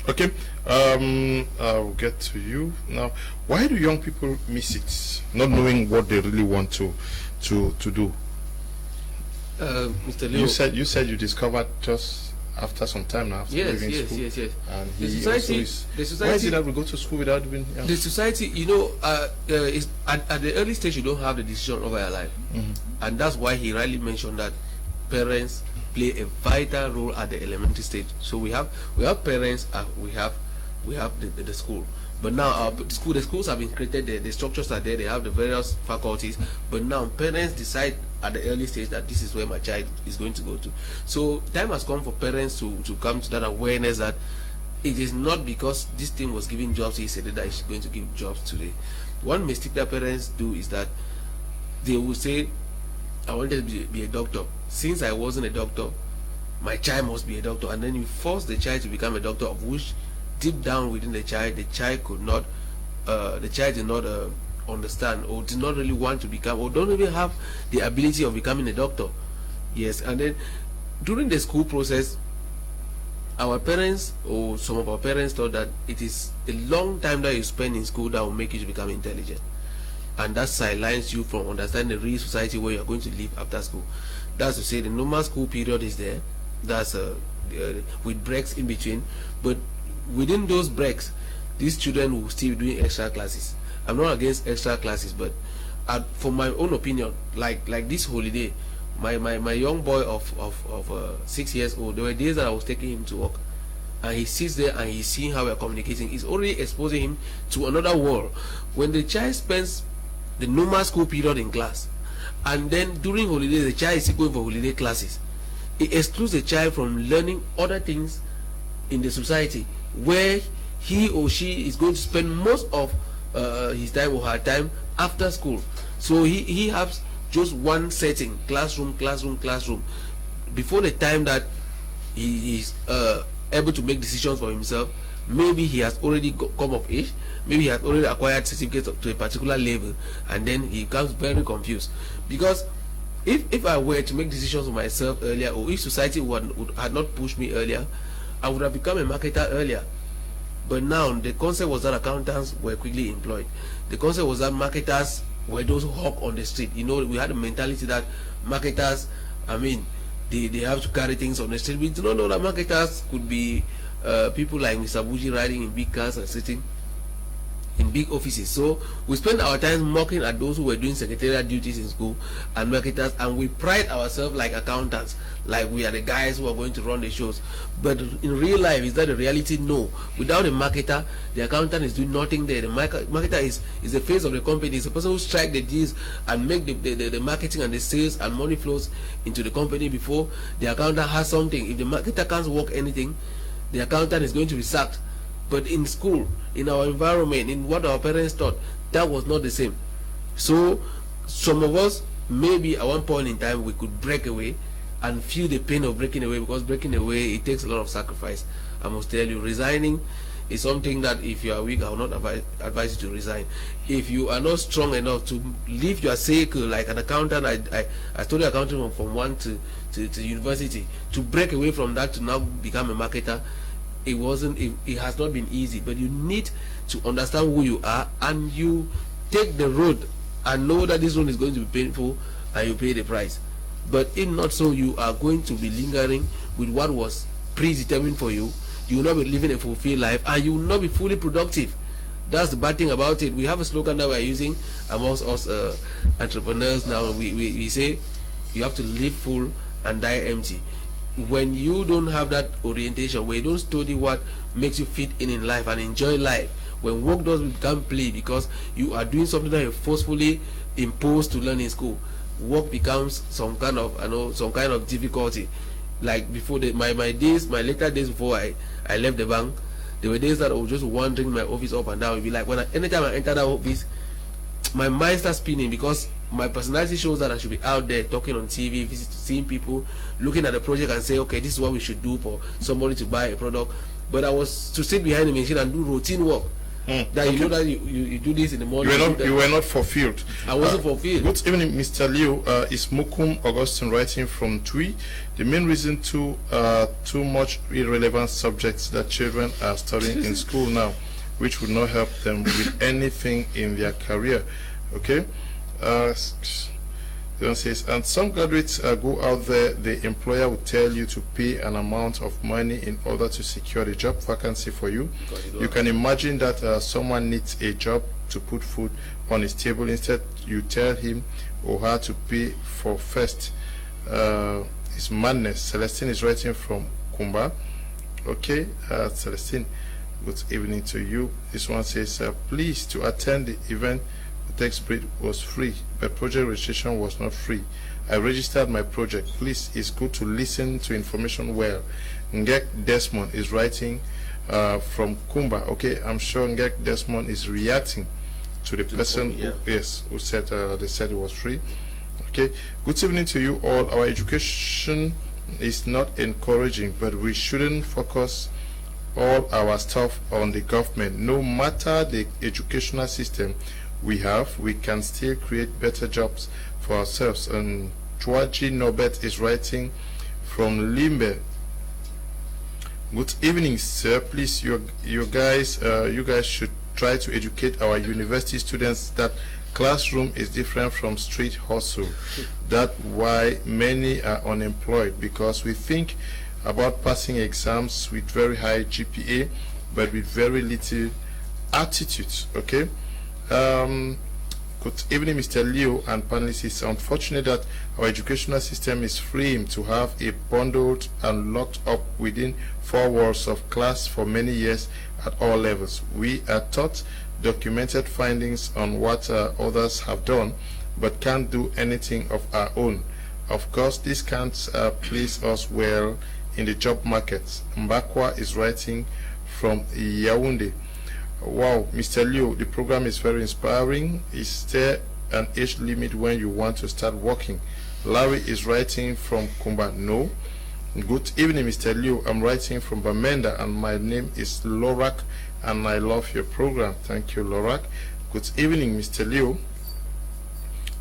Okay, I'll get to you now. Why do young people miss it, not knowing what they really want to do? Mr. Leo, you said you discovered just after some time now. After leaving school. Yes. And The society. Why is it that we go to school without doing? Yeah. The society, is at the early stage you don't have the decision over your life, and that's why he rightly mentioned that parents play a vital role at the elementary stage. So we have parents, we have the school, But now the schools have been created, the structures are there, they have the various faculties, but now parents decide at the early stage that this is where my child is going to go to. So time has come for parents to come to that awareness that it is not because this thing was giving jobs yesterday that it's going to give jobs today. One mistake that parents do is that they will say, I wanted to be a doctor. Since I wasn't a doctor, my child must be a doctor. And then you force the child to become a doctor, of which deep down within the child could not, the child did not understand, or did not really want to become, or don't even have the ability of becoming a doctor. Yes, and then during the school process, our parents, or some of our parents, thought that it is a long time that you spend in school that will make you to become intelligent, and that sidelines you from understanding the real society where you are going to live after school. That's to say, the normal school period is there, that's with breaks in between, but within those breaks, these children will still be doing extra classes. I'm not against extra classes, but for my own opinion, like this holiday, my young boy of 6 years old, there were days that I was taking him to work, and he sits there and he's seeing how we're communicating. It's already exposing him to another world. When the child spends the normal school period in class, and then during holiday the child is going for holiday classes, it excludes the child from learning other things in the society where he or she is going to spend most of his time or her time after school. So he has just one setting, classroom, before the time that he is able to make decisions for himself. Maybe he has already come of age, maybe he has already acquired certificates to a particular level, and then he becomes very confused. Because if I were to make decisions for myself earlier, or if society had not pushed me earlier, I would have become a marketer earlier. But now the concept was that accountants were quickly employed. The concept was that marketers were those who hawk on the street. You know, we had a mentality that marketers, I mean, they have to carry things on the street. We do not know that marketers could be people like Mr. Buji riding in big cars and sitting in big offices. So we spend our time mocking at those who were doing secretarial duties in school and marketers, and we pride ourselves like accountants, like we are the guys who are going to run the shows. But in real life, is that the reality? No. Without a marketer, the accountant is doing nothing there. The marketer is the face of the company. It's the person who strike the deals and make the marketing and the sales and money flows into the company before the accountant has something. If the marketer can't work anything, the accountant is going to be sacked. But in school, in our environment, in what our parents taught, that was not the same. So some of us, maybe at one point in time, we could break away and feel the pain of breaking away, because breaking away, it takes a lot of sacrifice. I must tell you, resigning is something that if you are weak, I will not advise you to resign. If you are not strong enough to leave your circle, like an accountant, I studied accounting from one to university, to break away from that to now become a marketer, it has not been easy. But you need to understand who you are, and you take the road and know that this road is going to be painful, and you pay the price. But if not so, you are going to be lingering with what was predetermined for you. You will not be living a fulfilled life, and you will not be fully productive. That's the bad thing about it. We have a slogan that we are using amongst us entrepreneurs now. We say you have to live full and die empty. When you don't have that orientation, when you don't study what makes you fit in life and enjoy life, when work does become play because you are doing something that you're forcefully imposed to learn in school, work becomes some kind of difficulty. Like before my later days before I left the bank, there were days that I was just wandering my office up and down. It'd be like anytime I enter that office, my mind starts spinning, because my personality shows that I should be out there talking on TV, seeing people, looking at the project and say, okay, this is what we should do for somebody to buy a product. But I was to sit behind the machine and do routine work. That you know that you do this in the morning. You were not fulfilled. I wasn't fulfilled. Good evening, Mr. Leo. Is Mukum Augustine writing from Tui? The main reason too much irrelevant subjects that children are studying in school now, which would not help them with anything in their career. Okay. Says, and some graduates go out there, the employer will tell you to pay an amount of money in order to secure a job vacancy for you. You can imagine that someone needs a job to put food on his table. Instead, you tell him or her to pay for first. It's madness. Celestine is writing from Kumba. Okay, Celestine. Good evening to you. This one says, please, to attend the event, the text breed was free, but project registration was not free. I registered my project. Please, it's good to listen to information well. Ngek Desmond is writing from Kumba. Okay, I'm sure Ngek Desmond is reacting to the person who said they said it was free. Okay, good evening to you all. Our education is not encouraging, but we shouldn't focus all our stuff on the government. No matter the educational system we have, we can still create better jobs for ourselves. And Chwaji Nobet is writing from Limbe. Good evening, sir. Please, you guys should try to educate our university students that classroom is different from street hustle. That's why many are unemployed, because we think about passing exams with very high GPA, but with very little attitude. Okay. Good evening, Mr. Leo and panelists. It's unfortunate that our educational system is framed to have a bundled and locked up within 4 walls of class for many years at all levels. We are taught documented findings on what others have done, but can't do anything of our own. Of course, this can't place us well in the job market. Mbakwa is writing from Yaoundé. Wow, Mr. Leo, the program is very inspiring. Is there an age limit when you want to start working? Larry is writing from Kumba. No. Good evening, Mr. Leo. I'm writing from Bamenda, and my name is Lorak, and I love your program. Thank you, Lorak. Good evening, Mr. Leo.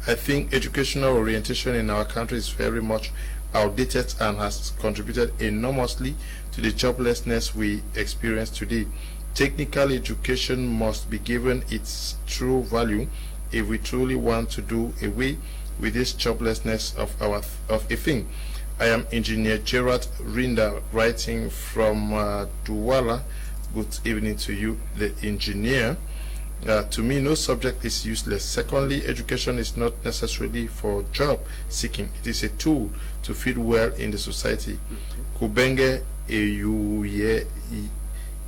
I think educational orientation in our country is very much outdated and has contributed enormously to the joblessness we experience today. Technical education must be given its true value if we truly want to do away with this joblessness of a thing. I am Engineer Gerard Rinda, writing from Douala. Good evening to you, the engineer. To me, no subject is useless. Secondly, education is not necessarily for job seeking. It is a tool to fit well in the society. Kubenge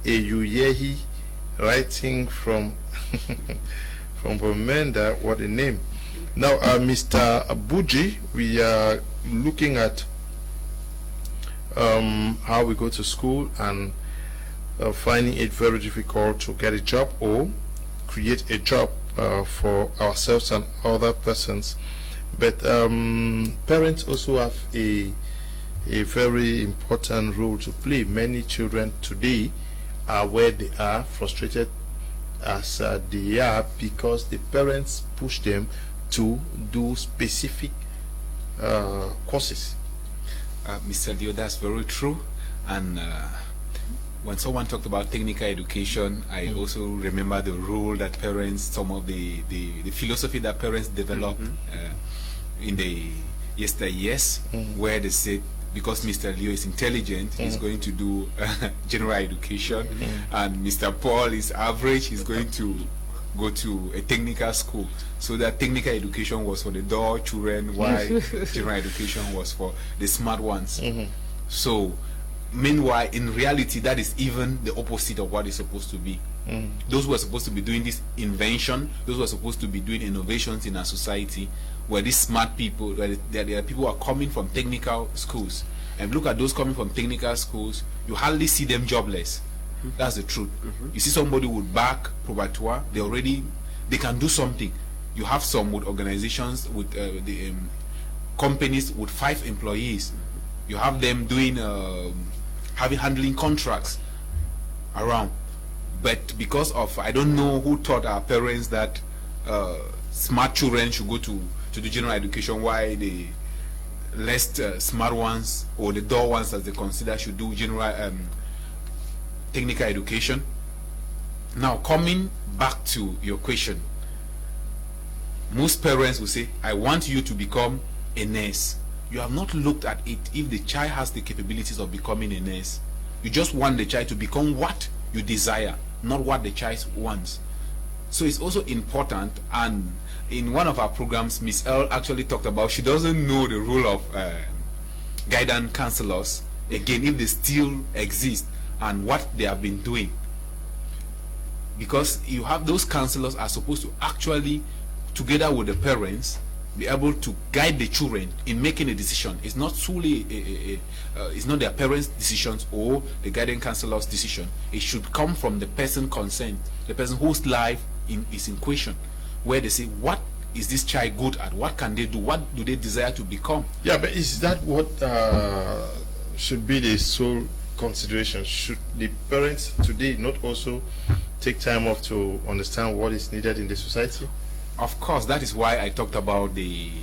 Eyuyehi, writing from from Bomenda. What a name. Now, Mr. Abuji, we are looking at how we go to school and finding it very difficult to get a job or create a job for ourselves and other persons. But parents also have a very important role to play. Many children today are where they are, frustrated as they are, because the parents push them to do specific courses. Mr. Leo, that's very true. And when someone talked about technical education, I also remember the role that parents, some of the philosophy that parents developed in the yesteryears, where they said, because Mr. Leo is intelligent, he's going to do general education, and Mr. Paul is average, he's going to go to a technical school. So that technical education was for the dull children, while general education was for the smart ones. So meanwhile, in reality, that is even the opposite of what it's supposed to be. Those who are supposed to be doing this invention, those who are supposed to be doing innovations in our society, were these smart people. There are people who are coming from technical schools. And look at those coming from technical schools, you hardly see them jobless. That's the truth. You see somebody with back probatoire, they can do something. You have some with organizations, with the companies with 5 employees. You have them doing handling contracts around. But because of, I don't know who taught our parents that smart children should go to the general education, why the less smart ones, or the dull ones as they consider, should do general technical education. Now, coming back to your question, most parents will say, I want you to become a nurse. You have not looked at it if the child has the capabilities of becoming a nurse. You just want the child to become what you desire, not what the child wants. So it's also important, and in one of our programs, Miss L actually talked about, she doesn't know the role of guidance counselors, again, if they still exist, and what they have been doing. because you have those counselors are supposed to actually, together with the parents, be able to guide the children in making a decision. It's not solely it's not their parents' decisions or the guidance counselor's decision. It should come from the person concerned, the person whose life is in question, where they say, what is this child good at? What can they do? What do they desire to become? Yeah, but is that what should be the sole consideration? Should the parents today not also take time off to understand what is needed in the society? Of course, that is why I talked about the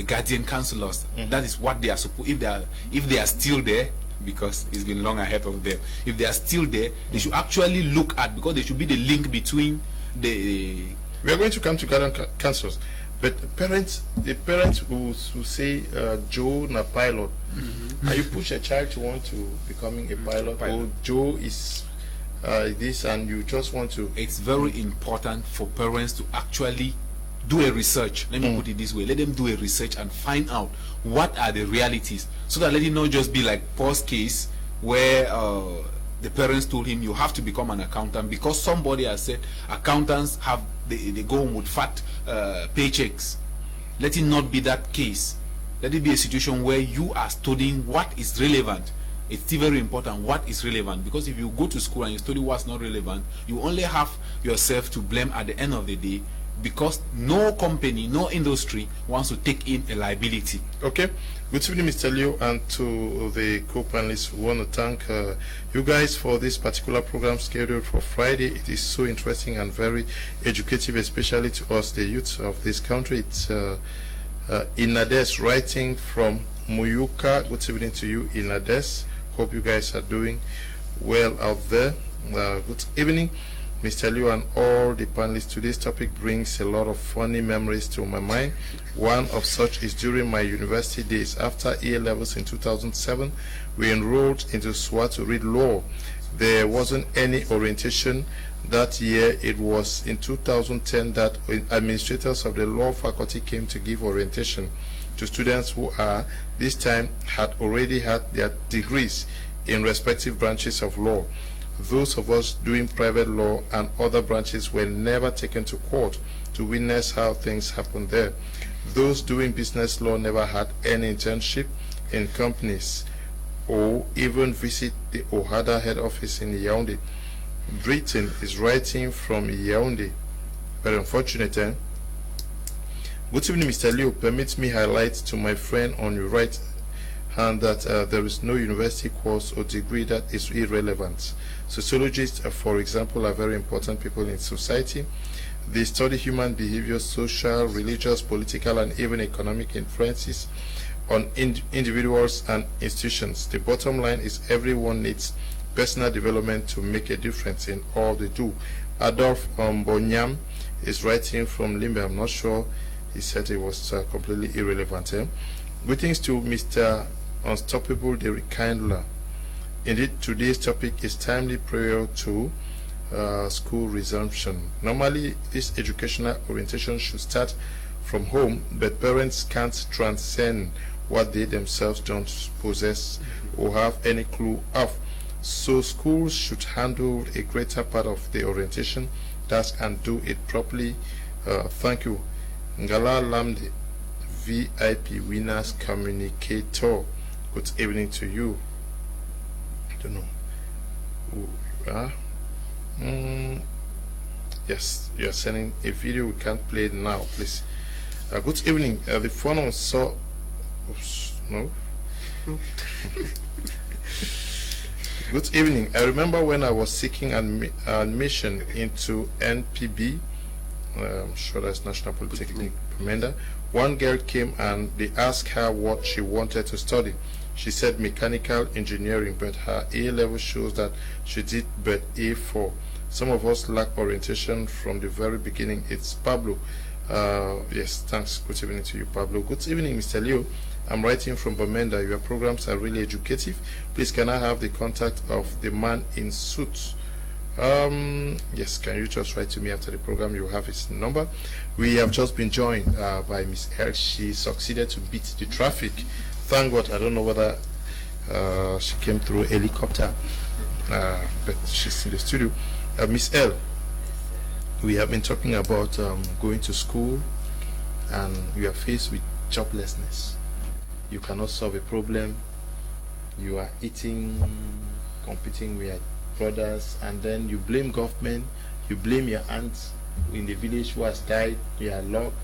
guardian counselors. That is what they are supposed. If they are still there, because it's been long ahead of them. If they are still there, they should actually look at, because they should be the link between the. We are going to come to guardian counselors, but the parents who say Joe na pilot, and you push a child to want to becoming a pilot, or Joe is this, and you just want to. It's very important for parents to actually do a research. Let me put it this way: let them do a research and find out what are the realities, so that let it not just be like Paul's case, where the parents told him you have to become an accountant because somebody has said accountants have they go home with fat paychecks. Let it not be that case. Let it be a situation where you are studying what is relevant. It's still very important what is relevant, because if you go to school and you study what's not relevant, you only have yourself to blame at the end of the day, because no company, no industry wants to take in a liability. Okay. Good evening, Mr. Leo, and to the co-panelists. We want to thank you guys for this particular program scheduled for Friday. It is so interesting and very educative, especially to us, the youth of this country. It's Inades writing from Muyuka. Good evening to you, Inades. Hope you guys are doing well out there. Good evening, Mr. Liu and all the panelists. Today's topic brings a lot of funny memories to my mind. One of such is during my university days. After A levels in 2007, we enrolled into SWA to read law. There wasn't any orientation that year. It was in 2010 that administrators of the law faculty came to give orientation to students who are this time had already had their degrees in respective branches of law. Those of us doing private law and other branches were never taken to court to witness how things happen there. Those doing business law never had any internship in companies or even visit the OHADA head office in Yaoundé. Britain is writing from Yaoundé. Very unfortunate, eh? Good evening, Mr. Leo. Permit me highlight to my friend on your right hand that there is no university course or degree that is irrelevant. Sociologists, for example, are very important people in society. They study human behavior, social, religious, political, and even economic influences on individuals and institutions. The bottom line is everyone needs personal development to make a difference in all they do. Adolf Bonyam is writing from Limbe. I'm not sure. He said it was completely irrelevant. Greetings to Mr. Unstoppable the Rekindler. Indeed, today's topic is timely prior to school resumption. Normally, this educational orientation should start from home, but parents can't transcend what they themselves don't possess or have any clue of. So schools should handle a greater part of the orientation task and do it properly. Thank you. Ngala Lamde, VIP Winners Communicator. Good evening to you. I don't know. Yes, you are sending a video. We can't play it now, please. Good evening. The phone on saw. Oops, no. Good evening. I remember when I was seeking admission into NPB. I'm sure that's National Polytechnic Commander. One girl came and they asked her what she wanted to study. She said mechanical engineering, but her A level shows that she did but A4. Some of us lack orientation from the very beginning. It's Pablo. Yes, thanks. Good evening to you, Pablo. Good evening, Mr. Leo. I'm writing from Bamenda. Your programs are really educative. Please, can I have the contact of the man in suit? Yes, can you just write to me after the program? You have his number. We have just been joined by Miss L. She succeeded to beat the traffic. Thank God. I don't know whether she came through helicopter, but she's in the studio. Miss L, we have been talking about going to school, and you are faced with joblessness. You cannot solve a problem. You are eating, competing with your brothers, and then you blame government. You blame your aunt in the village who has died. You are locked.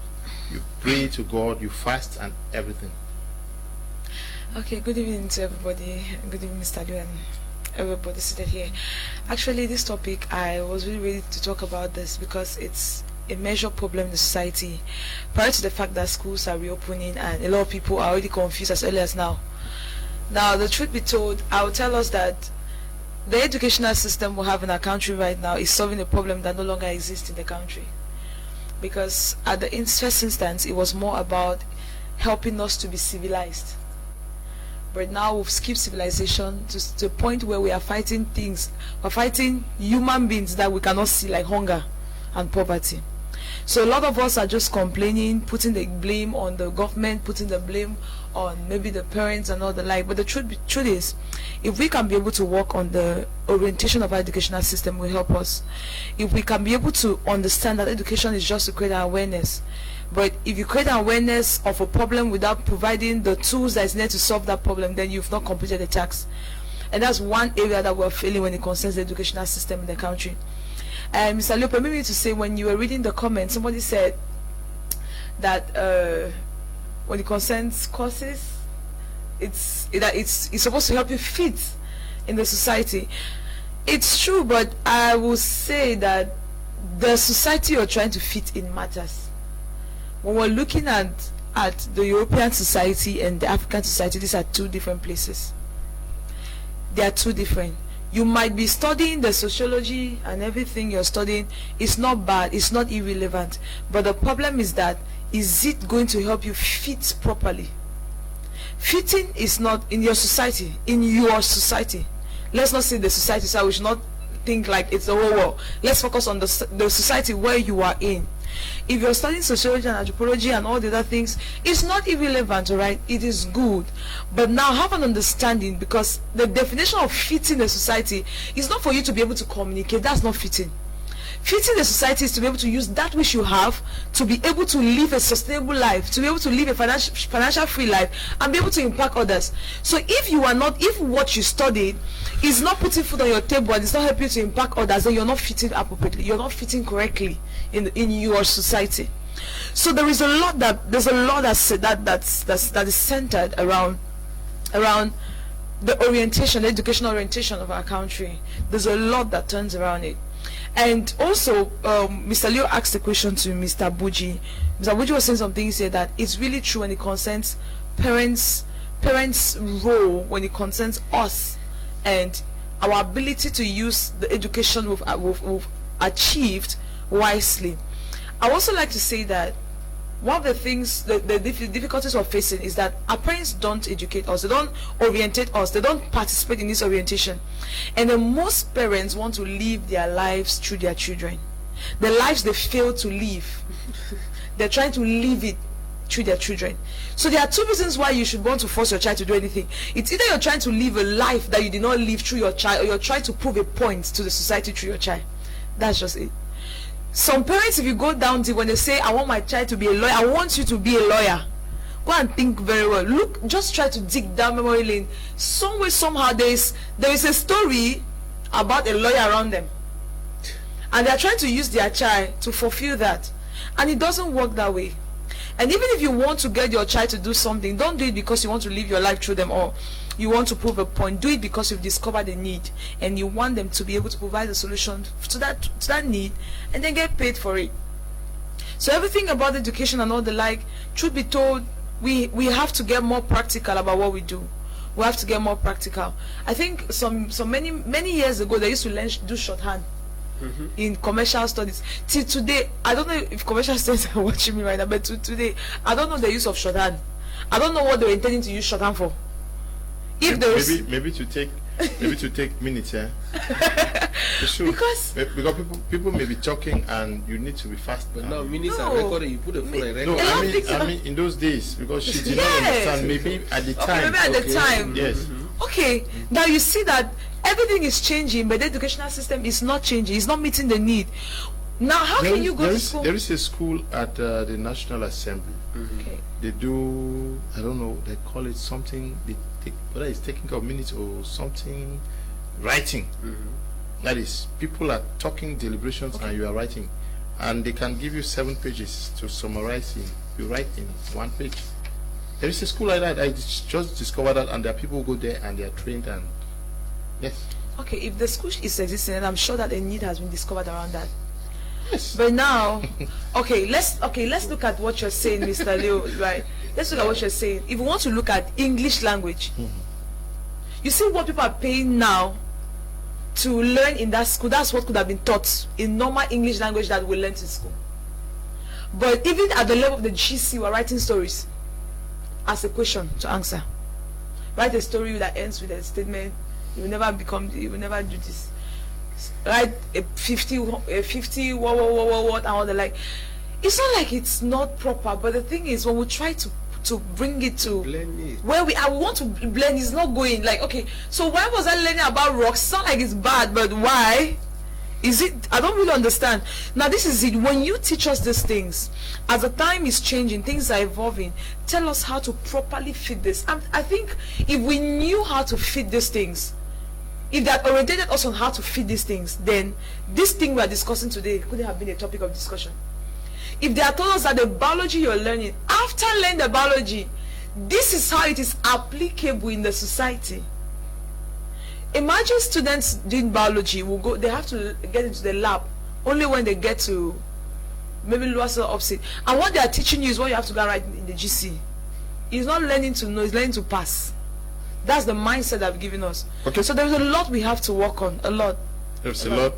You pray to God. You fast and everything. Okay, good evening to everybody. Good evening, Mr. Liu, and everybody seated here. Actually, this topic, I was really ready to talk about this because it's a major problem in the society. Prior to the fact that schools are reopening and a lot of people are already confused as early as now. Now, the truth be told, I will tell us that the educational system we have in our country right now is solving a problem that no longer exists in the country. Because at the first instance, it was more about helping us to be civilized. But now we've skipped civilization to the point where we are fighting things. We're fighting human beings that we cannot see, like hunger and poverty. So a lot of us are just complaining, putting the blame on the government, putting the blame on maybe the parents and all the like. But the truth is, if we can be able to work on the orientation of our educational system, will help us. If we can be able to understand that education is just to create awareness. But if you create awareness of a problem without providing the tools that is needed to solve that problem, then you've not completed the task. And that's one area that we're failing when it concerns the educational system in the country. And Mr. Leo, permit me to say, when you were reading the comments, somebody said that when it concerns courses, it's supposed to help you fit in the society. It's true, but I will say that the society you're trying to fit in matters. When we're looking at the European society and the African society, these are two different places. They are two different. You might be studying the sociology and everything you're studying. It's not bad, it's not irrelevant. But the problem is that, is it going to help you fit properly? Fitting is not in your society, Let's not say the society, so we should not think like it's the whole world. Let's focus on the society where you are in. If you're studying sociology and anthropology and all the other things, it's not irrelevant, alright? It is good. But now have an understanding, because the definition of fitting the society is not for you to be able to communicate. That's not fitting. Fitting the society is to be able to use that which you have to be able to live a sustainable life, to be able to live a financial free life, and be able to impact others. So if what you studied is not putting food on your table and it's not helping you to impact others, then you're not fitting appropriately, you're not fitting correctly in your society. So there's a lot that is centered around the orientation, the educational orientation of our country. There's a lot that turns around it. And also, Mr. Leo asked a question to Mr. Buji. Mr. Buji was saying something. He said that it's really true when it concerns parents' role, when it concerns us and our ability to use the education we've achieved wisely. I also like to say that one of the things, the difficulties we're facing is that our parents don't educate us, they don't orientate us, they don't participate in this orientation. And then most parents want to live their lives through their children. The lives they fail to live, they're trying to live it through their children. So there are two reasons why you should want to force your child to do anything. It's either you're trying to live a life that you did not live through your child, or you're trying to prove a point to the society through your child. That's just it. Some parents, if you go down to when they say, I want my child to be a lawyer, I want you to be a lawyer, go and think very well. Look, just try to dig down memory lane. Some way, somehow, there is a story about a lawyer around them, and they are trying to use their child to fulfill that, and it doesn't work that way. And even if you want to get your child to do something, don't do it because you want to live your life through them, or you want to prove a point. Do it because you've discovered a need and you want them to be able to provide a solution to that need, and then get paid for it. So everything about education and all the like, truth be told, we have to get more practical about what we do. We have to get more practical. I think many years ago they used to do shorthand in commercial studies. Till today, I don't know if commercial students are watching me right now, but today I don't know the use of shorthand. I don't know what they were intending to use shorthand for. If maybe to take minutes, yeah. Because people may be talking and you need to be fast. But now minutes are recorded. You put the phone and record. No, I mean in those days, because she did not understand. Maybe at the time. Maybe at the time. Yes. Okay. Now you see that everything is changing, but the educational system is not changing. It's not meeting the need. Now, how can you go to school? There is a school at the National Assembly. Okay. They do, I don't know, they call it something, whether it's taking a minute or something, writing. That is, people are talking deliberations and you are writing. And they can give you 7 pages to summarize in. You write in 1 page. There is a school like that. I just discovered that, and there are people who go there and they are trained, and yes. Okay, if the school is existing, and I'm sure that a need has been discovered around that. Yes. But now, let's look at what you're saying, Mr. Leo. Right? Let's look at what you're saying. If we want to look at English language, you see what people are paying now to learn in that school. That's what could have been taught in normal English language that we learned in school. But even at the level of the GC, we're writing stories. Ask a question to answer. Write a story that ends with a statement. You will never do this. Write a 50 what and all the like. It's not like it's not proper, but the thing is, when we try to bring it to where we want to blend, it's not going. Like, okay, so why was I learning about rocks? It's not like it's bad, but why is it? I don't really understand. Now, this is it. When you teach us these things, as the time is changing, things are evolving, tell us how to properly fit this. I think if we knew how to fit these things, if they had orientated us on how to fit these things, then this thing we are discussing today couldn't have been a topic of discussion. If they had told us that the biology you're learning, after learning the biology, this is how it is applicable in the society. Imagine students doing biology they have to get into the lab only when they get to maybe lower cell upset, and what they are teaching you is what you have to go write in the GC. It's not learning to know, it's learning to pass. That's the mindset they've given us. Okay. So there's a lot we have to work on. A lot. There's a lot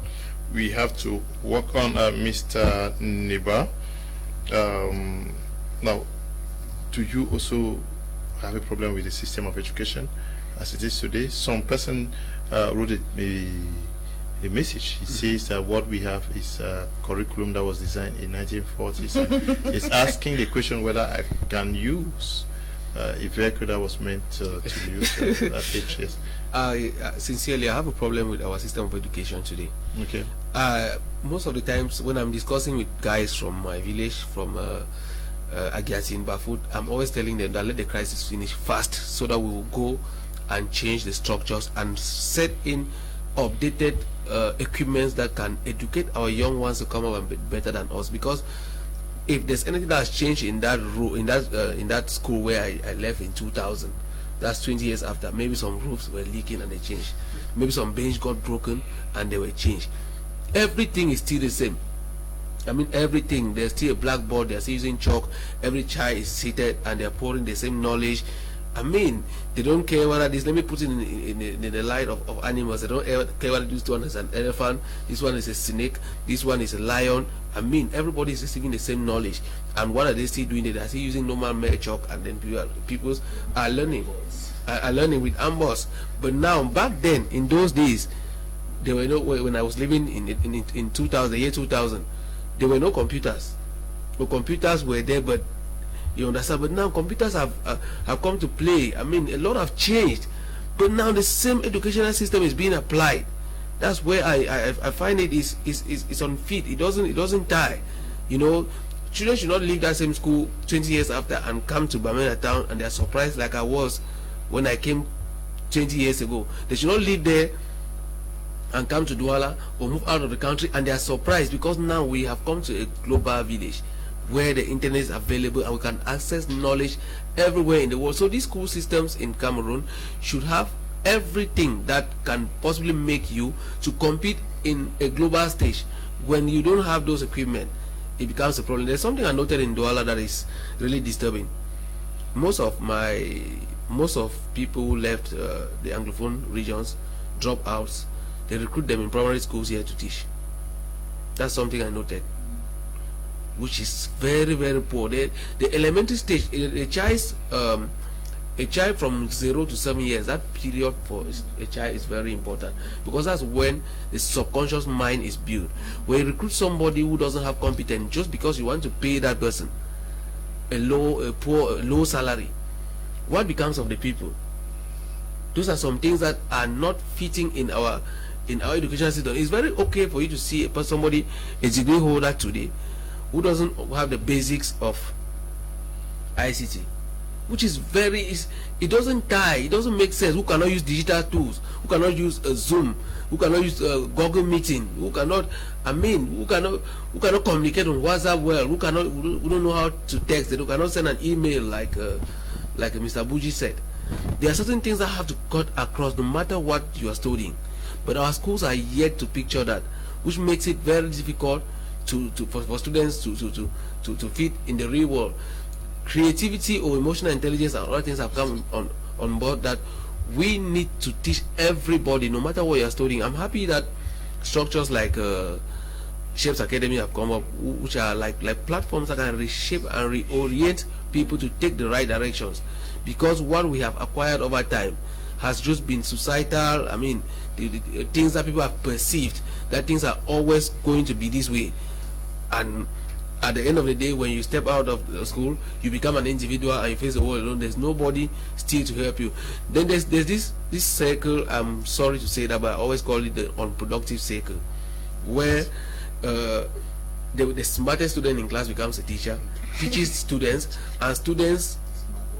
we have to work on, Mr. Niba. Now, do you also have a problem with the system of education as it is today? Some person wrote a message. He says that what we have is a curriculum that was designed in 1940s. It's asking the question whether I can use a vehicle that was meant to use at age. Yes. Sincerely, I have a problem with our system of education today. Okay. Most of the times when I'm discussing with guys from my village, from Agiati in Bafut, I'm always telling them that let the crisis finish fast so that we will go and change the structures and set in updated equipments that can educate our young ones to come up and be better than us. Because if there's anything that has changed in that in that school where I left in 2000, that's 20 years after, maybe some roofs were leaking and they changed. Maybe some bench got broken and they were changed. Everything is still the same. I mean, everything. There's still a blackboard, they're still using chalk, every child is seated and they're pouring the same knowledge. I mean, they don't care whether this, let me put it in the light of animals. They don't care whether this one is an elephant, this one is a snake, this one is a lion. I mean, everybody is receiving the same knowledge. And what are they still doing? They are still using normal mere chalk, and then people are learning with amboss. But now, back then, in those days, there were no, when I was living in 2000, the year 2000, there were no computers. The computers were there, but you understand. But now computers have come to play. I mean, a lot have changed. But now the same educational system is being applied. That's where I find it is unfit. It doesn't tie. You know, children should not leave that same school 20 years after and come to Bamenda town and they are surprised like I was when I came 20 years ago. They should not live there and come to Douala or move out of the country and they are surprised because now we have come to a global village where the internet is available and we can access knowledge everywhere in the world. So these school systems in Cameroon should have everything that can possibly make you to compete in a global stage. When you don't have those equipment, it becomes a problem. There's something I noted in Douala that is really disturbing. Most of people who left the Anglophone regions, dropouts, they recruit them in primary schools here to teach. That's something I noted, which is very, very poor. The elementary stage, a child from 0 to 7 years, that period for a child is very important because that's when the subconscious mind is built. When you recruit somebody who doesn't have competence just because you want to pay that person a low salary, what becomes of the people? Those are some things that are not fitting in our education system. It's very okay for you to see somebody, a degree holder today, who doesn't have the basics of ICT, which is it doesn't tie, it doesn't make sense. Who cannot use digital tools, who cannot use Zoom, who cannot use Google Meeting, who cannot communicate on WhatsApp well, who don't know how to text, who cannot send an email like Mr. Buji said. There are certain things that have to cut across no matter what you are studying, but our schools are yet to picture that, which makes it very difficult for students to fit in the real world. Creativity or emotional intelligence and other things have come on board that we need to teach everybody, no matter what you are studying. I'm happy that structures like Shapes Academy have come up, which are like platforms that can reshape and reorient people to take the right directions, because what we have acquired over time has just been societal. I mean, the things that people have perceived, that things are always going to be this way, and at the end of the day, when you step out of the school, you become an individual and you face the world alone. There's nobody still to help you. Then there's this circle, I'm sorry to say that, but I always call it the unproductive circle, where the smartest student in class becomes a teacher, teaches students, and students,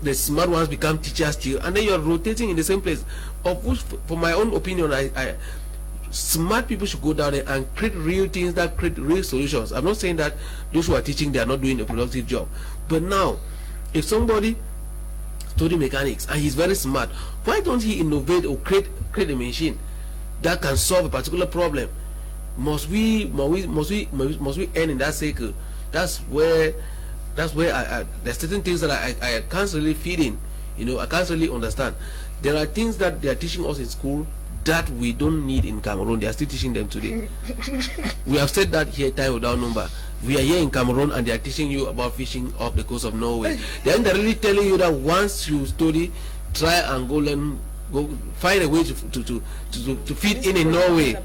the smart ones, become teachers still, and then you're rotating in the same place. Of which, for my own opinion, smart people should go down there and create real things that create real solutions. I'm not saying that those who are teaching, they are not doing a productive job, but now, if somebody study mechanics and he's very smart, why don't he innovate or create a machine that can solve a particular problem? Must we end in that circle? That's where there's certain things that I can't really feed in. I can't really understand. There are things that they are teaching us in school that we don't need in Cameroon. They are still teaching them today. We have said that here time without number. We are here in Cameroon and they are teaching you about fishing off the coast of Norway. They are really telling you that once you study, try and go find a way to fit in Norway.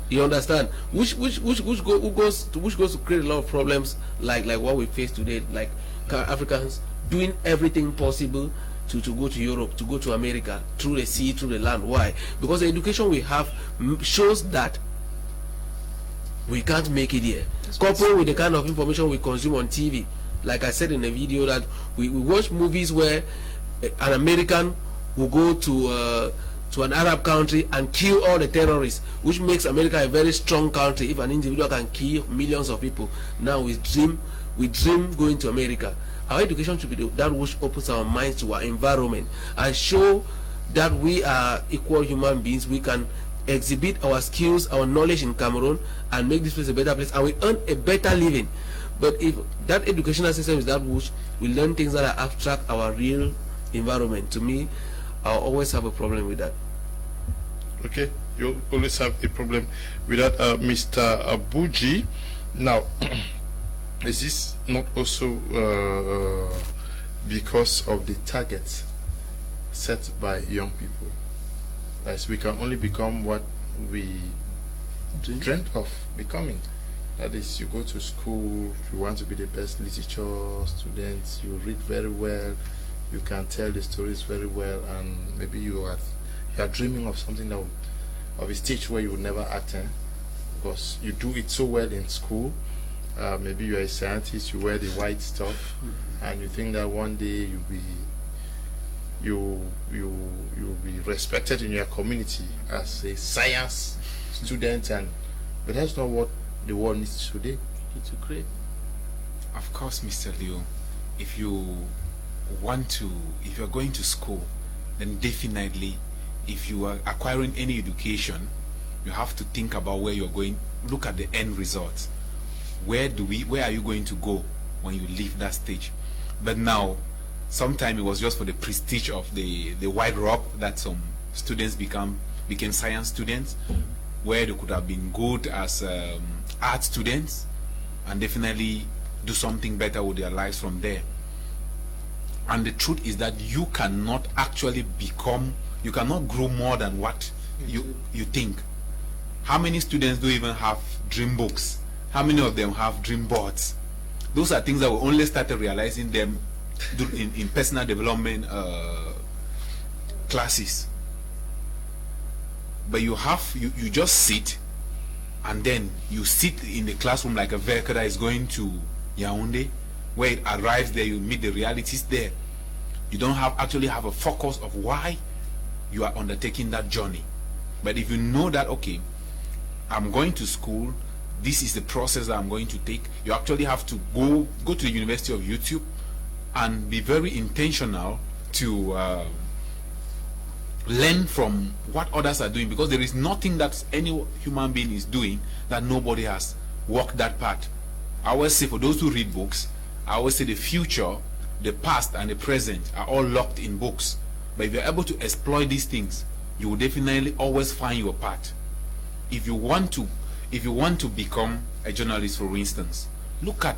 You understand? Which goes to create a lot of problems like what we face today, like Africans doing everything possible to go to Europe, to go to America, through the sea, through the land. Why? Because the education we have shows that we can't make it here. Coupled with the kind of information we consume on TV. Like I said in the video, that we watch movies where an American will go to an Arab country and kill all the terrorists, which makes America a very strong country. If an individual can kill millions of people, now we dream going to America. Our education should be that which opens our minds to our environment and show that we are equal human beings. We can exhibit our skills, our knowledge in Cameroon, and make this place a better place, and we earn a better living. But if that educational system is that which we learn things that are abstract, our real environment, to me, I'll always have a problem with that. Okay, you always have a problem with that, Mr. Abuji. Now, is this not also because of the targets set by young people? As we can only become what we dreamt of becoming. That is, you go to school, you want to be the best literature student, you read very well, you can tell the stories very well, and maybe you are dreaming of something that of a stage where you would never act in, because you do it so well in school. Maybe you are a scientist, you wear the white stuff, and you think that one day you'll be respected in your community as a science student, but that's not what the world needs today. It's a great. Of course, Mr. Leo, if you're going to school, then definitely, if you are acquiring any education, you have to think about where you're going. Look at the end result. Where are you going to go when you leave that stage? But now, sometimes it was just for the prestige of the white rock that some students became science students, where they could have been good as art students and definitely do something better with their lives from there. And the truth is that you cannot grow more than what you think. How many students do even have dream books? How many of them have dream boards? Those are things that we only started realizing them in personal development classes, but you just sit, and then you sit in the classroom like a vehicle that is going to Yaoundé. Where it arrives there, you meet the realities there. You don't actually have a focus of why you are undertaking that journey. But if you know that, okay, I'm going to school, this is the process that I'm going to take, you actually have to go to the University of YouTube and be very intentional to learn from what others are doing, because there is nothing that any human being is doing that nobody has walked that path. I always say, for those who read books, I always say the future, the past, and the present are all locked in books. But if you're able to exploit these things, you will definitely always find your path. If you want to become a journalist, for instance,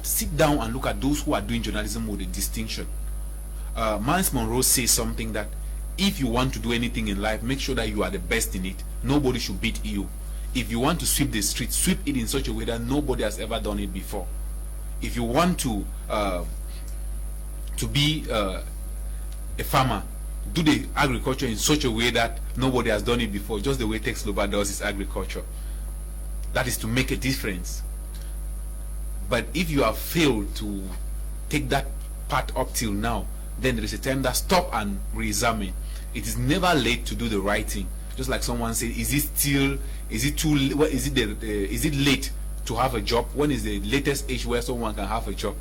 sit down and look at those who are doing journalism with a distinction. Miles Monroe says something that if you want to do anything in life, make sure that you are the best in it. Nobody should beat you. If you want to sweep the street, sweep it in such a way that nobody has ever done it before. If you want to be a farmer, do the agriculture in such a way that nobody has done it before, just the way Tex Loba does his agriculture. That is to make a difference. But if you have failed to take that path up till now, then there is a time that stop and re-examine. It is never late to do the right thing. Just like someone said, is it late to have a job? When is the latest age where someone can have a job?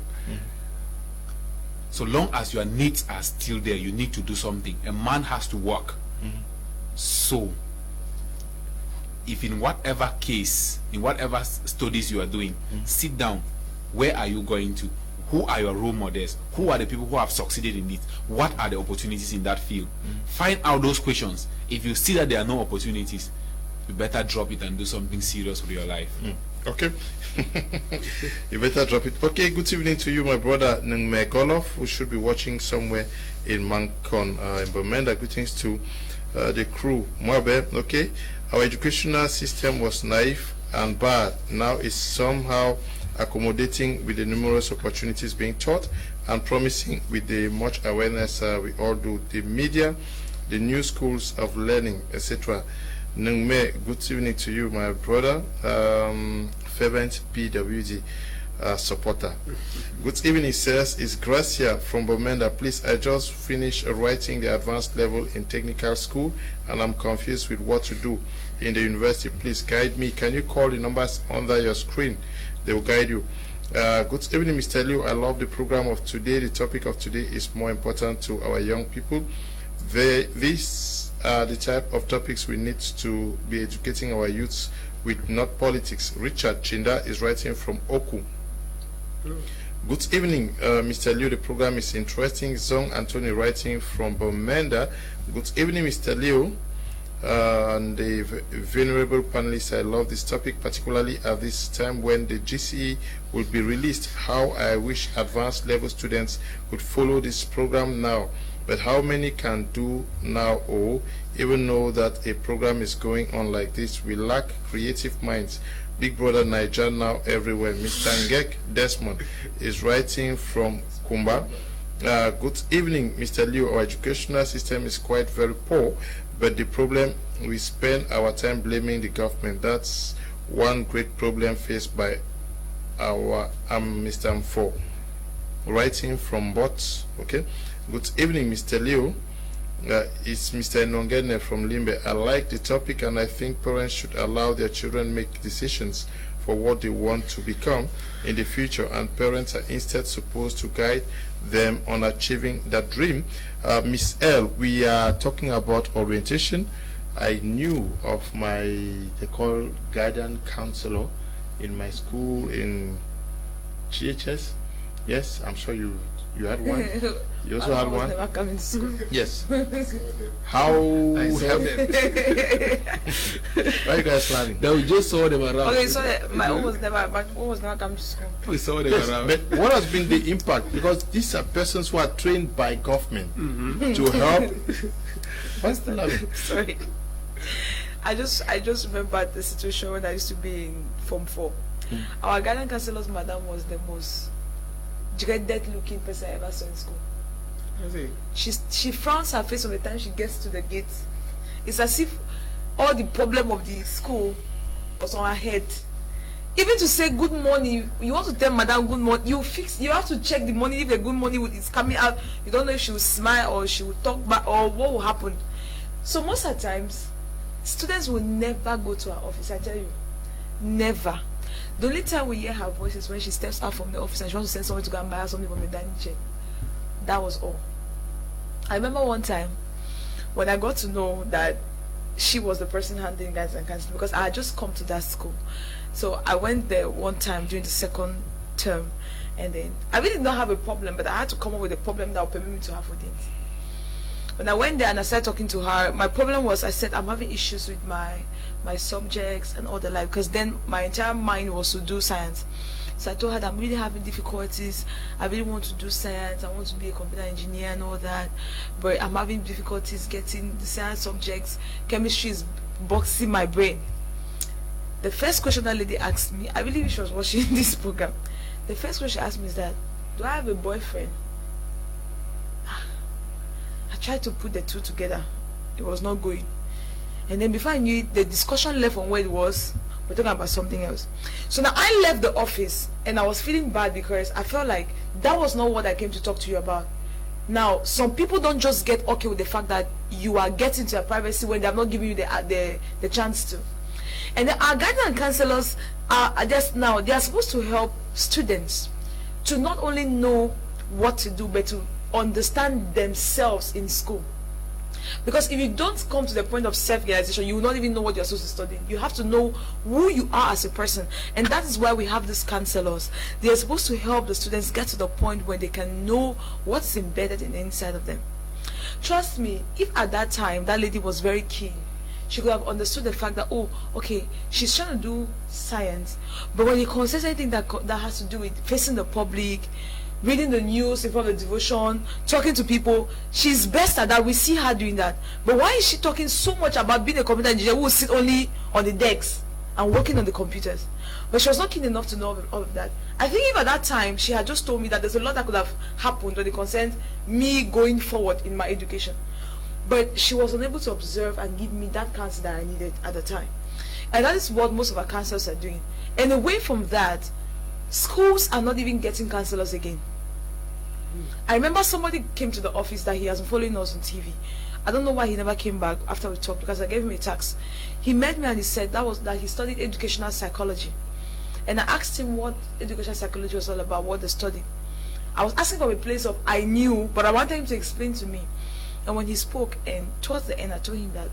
So long as your needs are still there, you need to do something. A man has to work. So if in whatever case, in whatever studies you are doing, sit down. Where are you going to? Who are your role models? Who are the people who have succeeded in it? What are the opportunities in that field? Find out those questions. If you see that there are no opportunities, you better drop it and do something serious with your life. Okay. You better drop it. Okay, good evening to you, my brother Kmer Golof, who should be watching somewhere in Mancon, in Bamenda. Greetings to the crew. Mwabe, okay. Our educational system was naive and bad. Now it's somehow accommodating with the numerous opportunities being taught and promising with the much awareness we all do. The media, the new schools of learning, etc. Kmer, good evening to you, my brother. Fervent PWG supporter. Good evening, sirs. It's Gracia from Bomenda. Please, I just finished writing the advanced level in technical school and I'm confused with what to do in the university. Please guide me. Can you call the numbers under your screen? They will guide you. Good evening, Mr. Liu. I love the program of today. The topic of today is more important to our young people. These are the type of topics we need to be educating our youths with, not politics. Richard Chinda is writing from Oku. Good evening, Mr. Liu. The program is interesting. Zong Anthony writing from Bomenda. Good evening, Mr. Liu. And the venerable panelists, I love this topic, particularly at this time when the GCE will be released. How I wish advanced level students could follow this program now, but how many can do now or even know that a program is going on like this? We lack creative minds. Big brother Niger now everywhere. Mr. Ngek Desmond is writing from Kumba. Good evening, Mr. Liu. Our educational system is quite very poor, but the problem, we spend our time blaming the government. That's one great problem faced by our Mr. M4. Writing from Bots. Okay. Good evening, Mr. Liu. It's Mr. Nongene from Limbe. I like the topic and I think parents should allow their children make decisions for what they want to become in the future, and parents are instead supposed to guide them on achieving that dream. Miss L, we are talking about orientation. I knew of they call guidance counselor in my school in GHS. Yes, I'm sure you had one. You also had one? Never come into school. Yes. How I saw them. Why are you guys laughing? No, we just saw them around. Okay, so my own was never come to school. We saw them Yes, around. but what has been the impact? Because these are persons who are trained by government to help. What's the laughing? Sorry. I just remember the situation when I used to be in Form 4. Our guidance counselor's madam was the most dreaded looking person I ever saw in school. She frowns her face from the time she gets to the gate. It's as if all the problem of the school was on her head. Even to say good morning, you want to tell madam good morning, you have to check the morning if the good morning is coming out. You don't know if she will smile or she will talk back or what will happen. So most of the times, students will never go to her office, I tell you. Never. The only time we hear her voice is when she steps out from the office and she wants to send someone to go and buy her something from the dining chair. That was all. I remember one time when I got to know that she was the person handling guidance and counseling, because I had just come to that school. So I went there one time during the second term, and then I really did not have a problem, but I had to come up with a problem that would permit me to have things. When I went there and I started talking to her, my problem was, I said I'm having issues with my subjects and all the like, because then my entire mind was to do science. So I told her that I'm really having difficulties. I really want to do science. I want to be a computer engineer and all that, but I'm having difficulties getting the science subjects. Chemistry is boxing my brain. The first question that lady asked me, I really wish she was watching this program. The first question she asked me is that, do I have a boyfriend? I tried to put the two together. It was not going. And then before I knew it, the discussion left on where it was. We're talking about something else. So now I left the office and I was feeling bad because I felt like that was not what I came to talk to you about. Now, some people don't just get okay with the fact that you are getting to your privacy when they have not given you the chance to. And our guidance and counselors are just now, they are supposed to help students to not only know what to do, but to understand themselves in school. Because if you don't come to the point of self-realization, you will not even know what you're supposed to study. You have to know who you are as a person. And that is why we have these counselors. They are supposed to help the students get to the point where they can know what's embedded in the inside of them. Trust me, if at that time that lady was very keen, she could have understood the fact that, oh, okay, she's trying to do science, but when it concerns anything that has to do with facing the public, reading the news in front of the devotion, talking to people, she's best at that. We see her doing that. But why is she talking so much about being a computer engineer who will sit only on the decks and working on the computers? But she was not keen enough to know all of that. I think if at that time she had just told me that there's a lot that could have happened when it concerns me going forward in my education. But she was unable to observe and give me that counsel that I needed at the time. And that is what most of our counselors are doing. And away from that, schools are not even getting counselors again. I remember somebody came to the office that he has been following us on TV. I don't know why he never came back after we talked, because I gave him a tax. He met me and he said that he studied educational psychology. And I asked him what educational psychology was all about, what they studied. I was asking from a place of I knew, but I wanted him to explain to me. And when he spoke, and towards the end, I told him that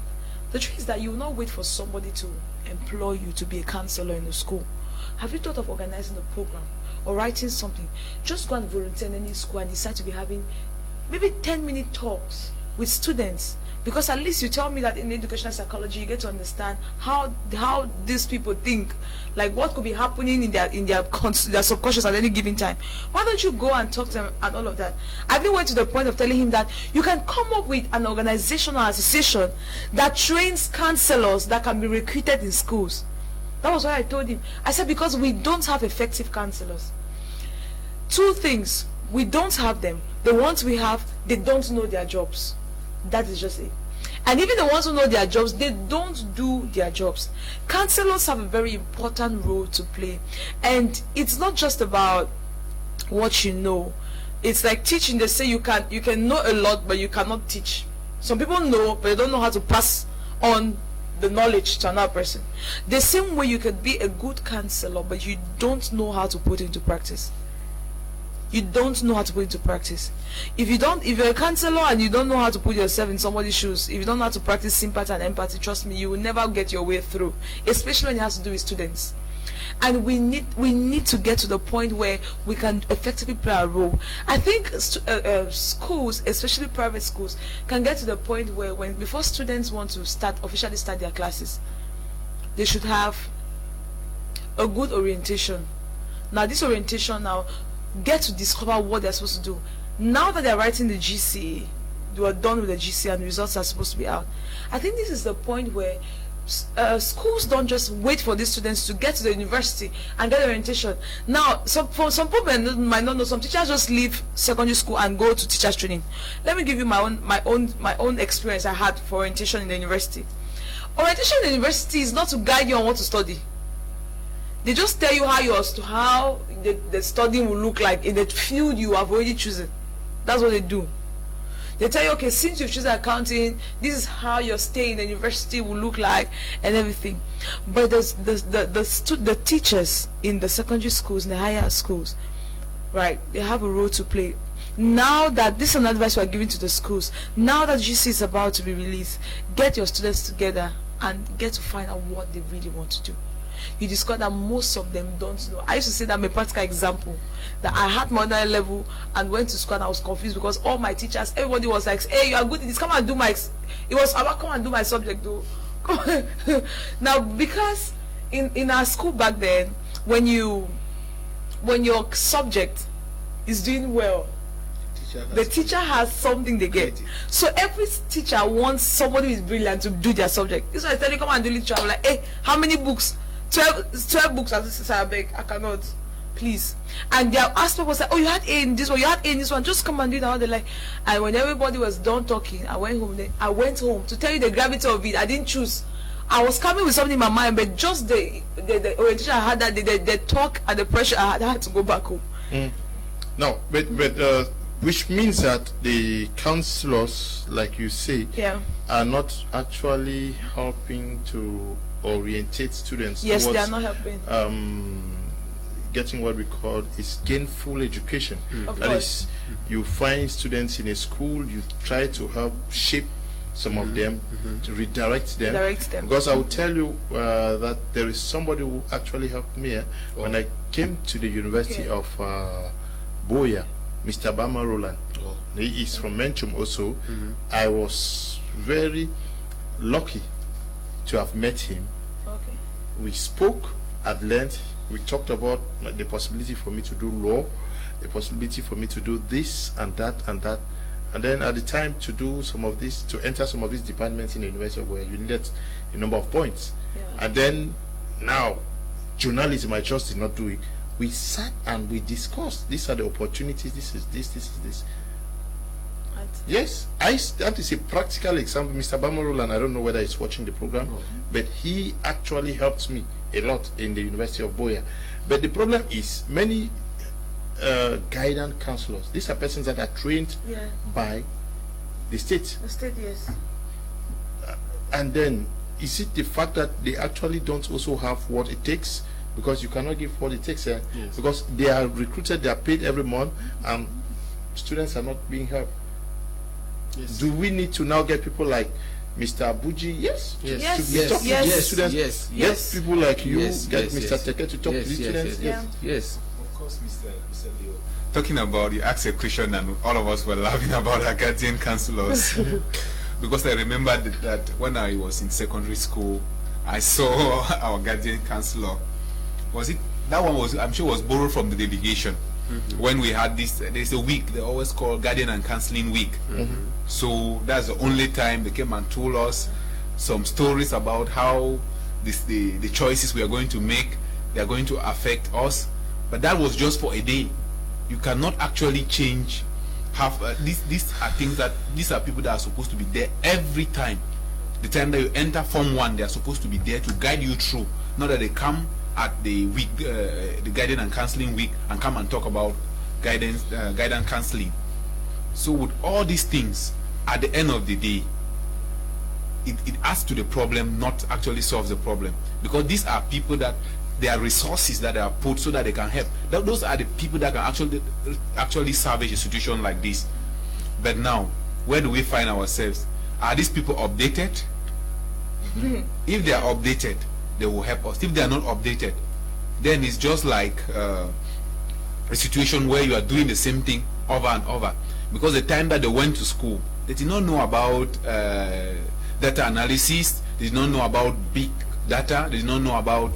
the truth is that you will not wait for somebody to employ you to be a counselor in the school. Have you thought of organizing a program or writing something? Just go and volunteer in any school and decide to be having maybe 10-minute talks with students, because at least you tell me that in educational psychology you get to understand how these people think, like what could be happening in their subconscious at any given time. Why don't you go and talk to them and all of that? I even went to the point of telling him that you can come up with an organization or association that trains counselors that can be recruited in schools. That was what I told him. I said, because we don't have effective counselors. Two things: we don't have them. The ones we have, they don't know their jobs. That is just it. And even the ones who know their jobs, they don't do their jobs. Counselors have a very important role to play. And it's not just about what you know. It's like teaching. They say you can know a lot, but you cannot teach. Some people know, but they don't know how to pass on the knowledge to another person. The same way you could be a good counselor, but you don't know how to put it into practice. You don't know how to put it into practice. If you're a counselor and you don't know how to put yourself in somebody's shoes, if you don't know how to practice sympathy and empathy, trust me, you will never get your way through, especially when it has to do with students. And we need to get to the point where we can effectively play a role. I think schools, especially private schools, can get to the point where before students want to officially start their classes, they should have a good orientation. Now this orientation get to discover what they're supposed to do. Now that they're writing the GCE, they are done with the GCE and the results are supposed to be out. I think this is the point where schools don't just wait for these students to get to the university and get orientation. Now, for some people might not know, some teachers just leave secondary school and go to teachers training. Let me give you my own experience I had for orientation in the university. Orientation in the university is not to guide you on what to study. They just tell you how the studying will look like in the field you have already chosen. That's what they do. They tell you, okay, since you've chosen accounting, this is how your stay in the university will look like and everything. But the teachers in the secondary schools, in the higher schools, right, they have a role to play. Now that this is an advice we are giving to the schools, now that GC is about to be released, get your students together and get to find out what they really want to do. You discover that most of them don't know. I used to say that I'm a practical example, that I had my other level and went to school and I was confused because all my teachers, everybody was like, hey, you are good at this, come and do my, it was about come and do my subject though. Now, because in our school back then, when your subject is doing well, the teacher has something they get. So every teacher wants somebody who is brilliant to do their subject. This is why I tell you, come and do literature. I'm like, hey, how many books? 12 books. I beg, I cannot, please. And they asked people, say, oh, you had A in this one, you had A in this one, just come and do that. They're like, and when everybody was done talking, I went home to tell you the gravity of it. I didn't choose. I was coming with something in my mind, but just the orientation I had, that the talk and the pressure I had to go back home. No, but which means that the counselors, like you say, are not actually helping to orientate students. Yes, towards, they are not helping. Getting what we call is gainful education. That is, you find students in a school, you try to help shape some of them, to redirect them. Because I will tell you that there is somebody who actually helped me when I came to the University of Boya, Mr. Bama Roland. He is from Menchum also. I was very lucky to have met him. We spoke at length. We talked about the possibility for me to do law, the possibility for me to do this and that and that. And then at the time to do some of this, to enter some of these departments in the university where you needed a number of points. And then now, journalism, I just did not do it. We sat and we discussed. These are the opportunities. This is this. This is this. Yes, I have to say practical example. Mr. Bamarolan, I don't know whether he's watching the program, but he actually helped me a lot in the University of Boya. But the problem is many guidance counselors. These are persons that are trained by the state. The state, yes. And then is it the fact that they actually don't also have what it takes? Because you cannot give what it takes, because they are recruited, they are paid every month, and students are not being helped. Do we need to now get people like Mr. Abuji? Yes. Students. Get people like you. Get Mr. Teke to talk to the students. Yes. Of course, Mr. Leo. Talking about, you asked a question, and all of us were laughing about our guardian counselors. Because I remember that when I was in secondary school, I saw our guardian counselor. Was it that one? I'm sure was borrowed from the delegation. When we had this, there's a week they always call Guardian and Counseling Week. So that's the only time they came and told us some stories about how the choices we are going to make, they are going to affect us. But that was just for a day. You cannot actually change half. These are things that these are people that are supposed to be there every time. The time that you enter Form 1, they are supposed to be there to guide you through. Not that they come at the week, the Guidance and Counseling Week, and come and talk about guidance counseling. So with all these things, at the end of the day, it adds to the problem, not actually solves the problem. Because these are people that there are resources that are put so that they can help. Those are the people that can actually salvage a situation like this. But now, where do we find ourselves? Are these people updated? If they are updated, they will help us. If they are not updated, then it's just like a situation where you are doing the same thing over and over. Because the time that they went to school, they did not know about data analysis, they did not know about big data, they did not know about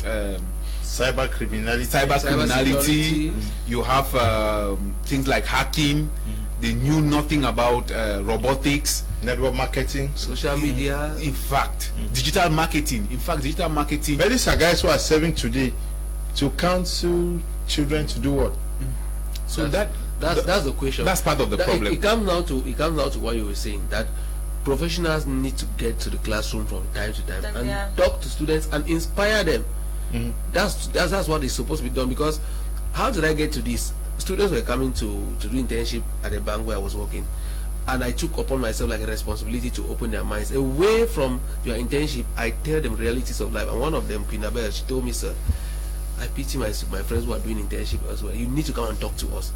cyber criminality. You have things like hacking. They knew nothing about robotics. network marketing, social media. In fact, digital marketing. In fact, digital marketing. But these are guys who are serving today to counsel children to do what? So that's the question. That's part of the problem. It comes down to what you were saying, that professionals need to get to the classroom from time to time and talk to students and inspire them. That's what is supposed to be done. Because how did I get to this? Students were coming to do internship at the bank where I was working, and I took upon myself like a responsibility to open their minds away from your internship. I tell them realities of life, and one of them, Queen Abel, she told me, "Sir, I pity my friends who are doing internship as well. You need to come and talk to us.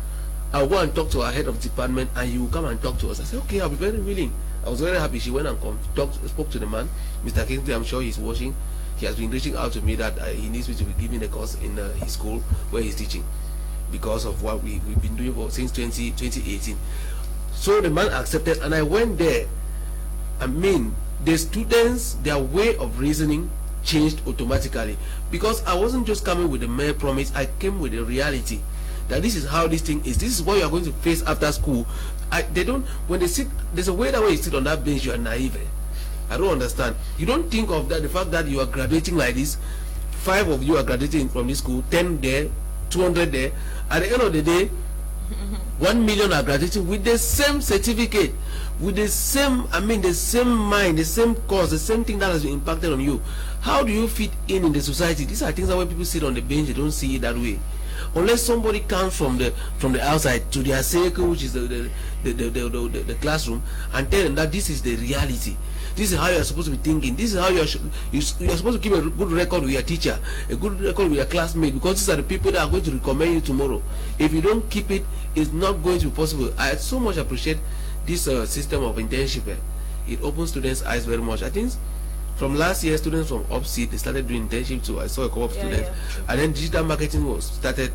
I'll go and talk to our head of department, and you will come and talk to us." I said, "Okay, I'll be very willing." I was very happy. She went and spoke to the man, Mr. Kingsley. I'm sure he's watching. He has been reaching out to me that he needs me to be giving a course in his school where he's teaching, because of what we've been doing since 2018. So the man accepted, and I went there. I mean, the students, their way of reasoning changed automatically, because I wasn't just coming with a mere promise. I came with a reality that this is how this thing is. This is what you are going to face after school. When they sit, there's a way that when you sit on that bench, you are naive. I don't understand. You don't think of that, the fact that you are graduating like this. 5 of you are graduating from this school, 10 there, 200 there. At the end of the day, 1 million are graduating with the same certificate, with the same, the same mind, the same course, the same thing that has been impacted on you. How do you fit in the society? These are things that when people sit on the bench, they don't see it that way. Unless somebody comes from the outside to their circle, which is the classroom, and tell them that this is the reality. This is how you are supposed to be thinking. This is how you are supposed to keep a good record with your teacher, a good record with your classmate, because these are the people that are going to recommend you tomorrow. If you don't keep it, it's not going to be possible. I so much appreciate this system of internship. It opens students' eyes very much. I think from last year, students from UpSeed, they started doing internship too. I saw a couple of students. And then digital marketing was started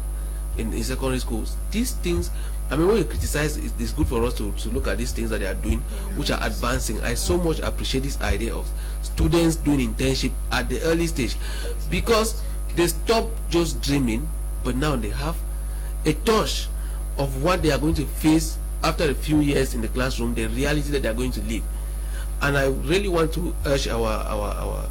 in secondary schools. These things, when we criticize, it's good for us to look at these things that they are doing, which are advancing. I so much appreciate this idea of students doing internship at the early stage, because they stop just dreaming, but now they have a touch of what they are going to face after a few years in the classroom, the reality that they are going to live. And I really want to urge our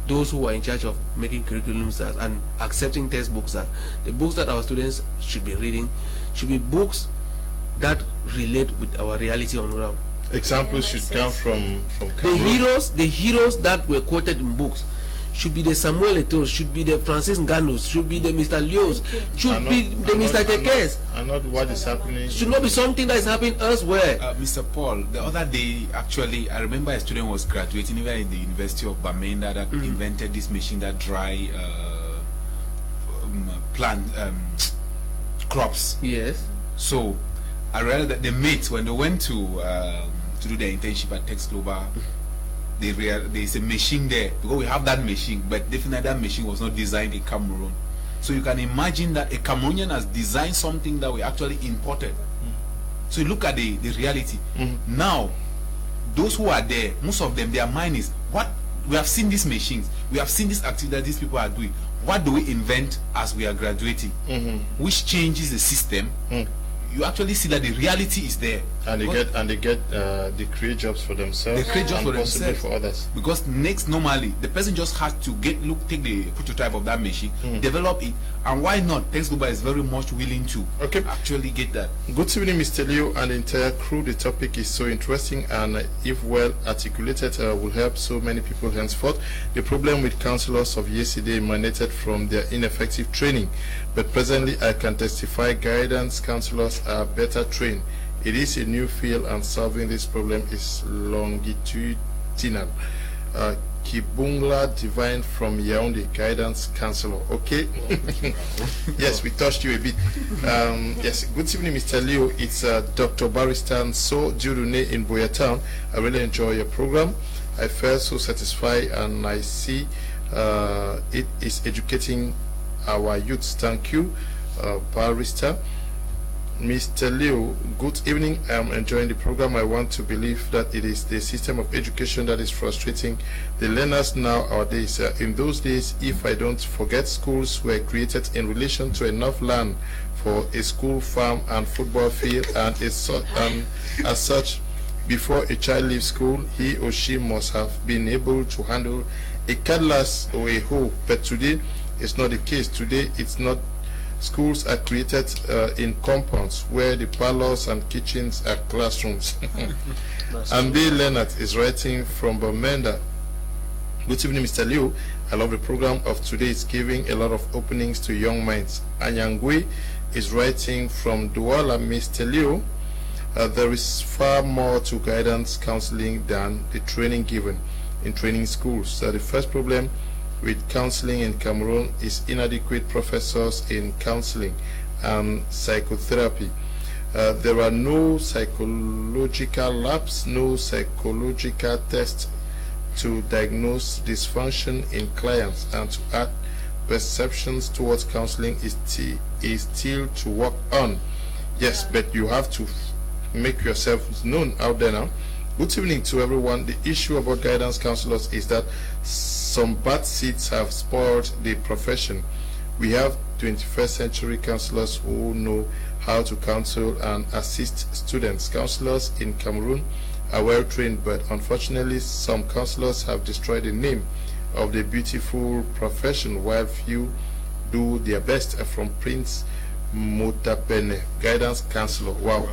those who are in charge of making curriculums and accepting textbooks, that the books that our students should be reading should be books that relate with our reality on ground. Examples should come from Cameroun. The heroes that were quoted in books should be the Samuel Eto'os, should be the Francis Ngannou's, should be the Mr. Leo's, should be the Mr. Tekes. And not what is happening. Should not be something that is happening elsewhere. Mr. Paul, the other day, actually, I remember a student was graduating even in the University of Bamenda that invented this machine that dry plant crops. Yes. So I realized that the mates, when they went to do their internship at Tex Global, there's a machine there, because we have that machine, but definitely that machine was not designed in Cameroon. So you can imagine that a Cameroonian has designed something that we actually imported. So you look at the reality. Now, those who are there, most of them, their mind is, what we have seen these machines, we have seen this activity that these people are doing. What do we invent as we are graduating? Which changes the system? You actually see that the reality is there, and they create jobs for themselves. They create jobs for themselves, for others. Because normally the person just has to take the prototype of that machine, develop it, and why not? Tex Global is very much willing to actually get that. Good evening, Mr. Leo and the entire crew. The topic is so interesting, and if well articulated, will help so many people henceforth. The problem with counselors of yesterday emanated from their ineffective training, but presently I can testify guidance counselors are better trained. It is a new field, and solving this problem is longitudinal. Kibungla Divine from Yaoundé, guidance counselor. Okay. Yes, we touched you a bit. Yes, good evening, Mr. Leo. It's Dr. Barrister So Jurune in Boyatown. I really enjoy your program. I felt so satisfied, and I see it is educating our youths. Thank you, Barrister. Mr. Leo, good evening. I'm enjoying the program. I want to believe that it is the system of education that is frustrating the learners nowadays. In those days, if I don't forget, schools were created in relation to enough land for a school, farm, and football field, and as such, before a child leaves school, he or she must have been able to handle a cutlass or a hoe. But today, it's not the case. Today, it's not. Schools are created in compounds where the parlors and kitchens are classrooms. And B. Leonard is writing from Bamenda. Good evening, Mr. Liu. I love the program of today. It's giving a lot of openings to young minds. Anyangwe is writing from Douala. Mr. Liu, there is far more to guidance counseling than the training given in training schools. So the first problem with counseling in Cameroon is inadequate professors in counseling and psychotherapy. There are no psychological labs, no psychological tests to diagnose dysfunction in clients, and to add perceptions towards counseling is still to work on. Yes, but you have to make yourself known out there now. Good evening to everyone. The issue about guidance counselors is that some bad seeds have spoiled the profession. We have 21st century counselors who know how to counsel and assist students. Counselors in Cameroon are well trained, but unfortunately some counselors have destroyed the name of the beautiful profession, while few do their best. From Prince Mutapene, guidance counselor. Wow.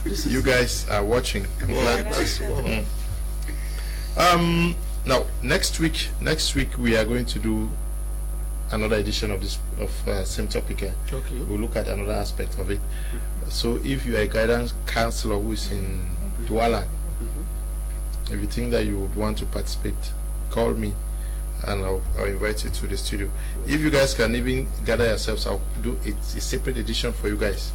You guys are watching. I'm glad. Now next week we are going to do another edition of this same topic. Okay. We'll look at another aspect of it. So if you are a guidance counselor who is in Douala, if you think that you would want to participate, call me and I'll invite you to the studio. If you guys can even gather yourselves, I'll do a separate edition for you guys.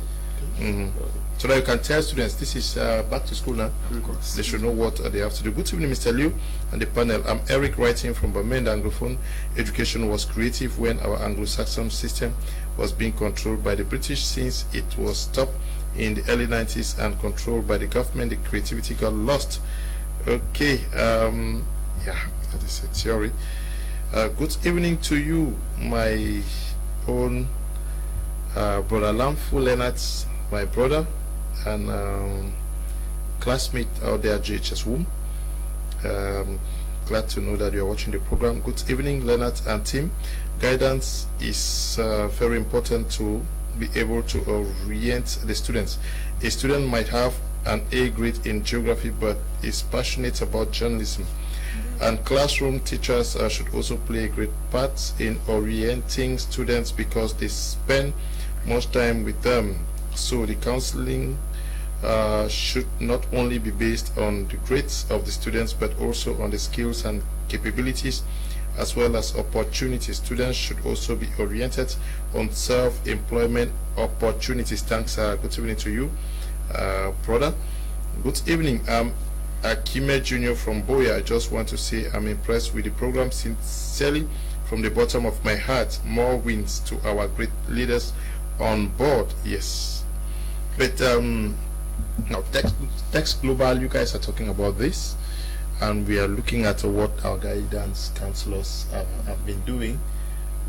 So that you can tell students this is back to school now. Of course. They should know what they have to do. Good evening, Mr. Liu and the panel. I'm Eric, writing from Bamenda. Anglophone education was creative when our Anglo-Saxon system was being controlled by the British. Since it was stopped in the early 90s and controlled by the government, the creativity got lost. Okay, yeah, that is a theory. Good evening to you, my own brother Lamfu Leonard, my brother and classmate out there, JHS Womb. Glad to know that you are watching the program. Good evening, Leonard and team. Guidance is very important to be able to orient the students. A student might have an A grade in geography but is passionate about journalism. And classroom teachers should also play a great part in orienting students because they spend much time with them. So the counseling should not only be based on the grades of the students but also on the skills and capabilities as well as opportunities. Students should also be oriented on self-employment opportunities. Thanks. Good evening to you, brother. Good evening. Kmer Jr. from Boya. I just want to say I'm impressed with the program sincerely from the bottom of my heart. More wins to our great leaders on board. Yes. But now Text Global, you guys are talking about this and we are looking at what our guidance counselors have been doing.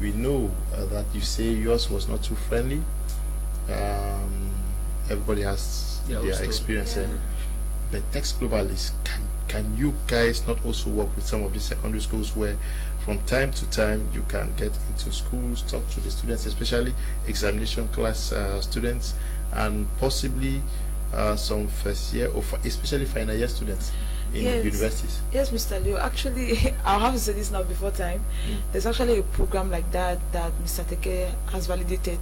We know that you say yours was not too friendly. Everybody has their experience. The Text Global is, can you guys not also work with some of the secondary schools where from time to time you can get into schools, talk to the students, especially examination class students, and possibly some first year or especially final year students in universities? Yes, Mr. Leo. Actually, I'll have to say this now before time. There's actually a program like that Mr. Teke has validated.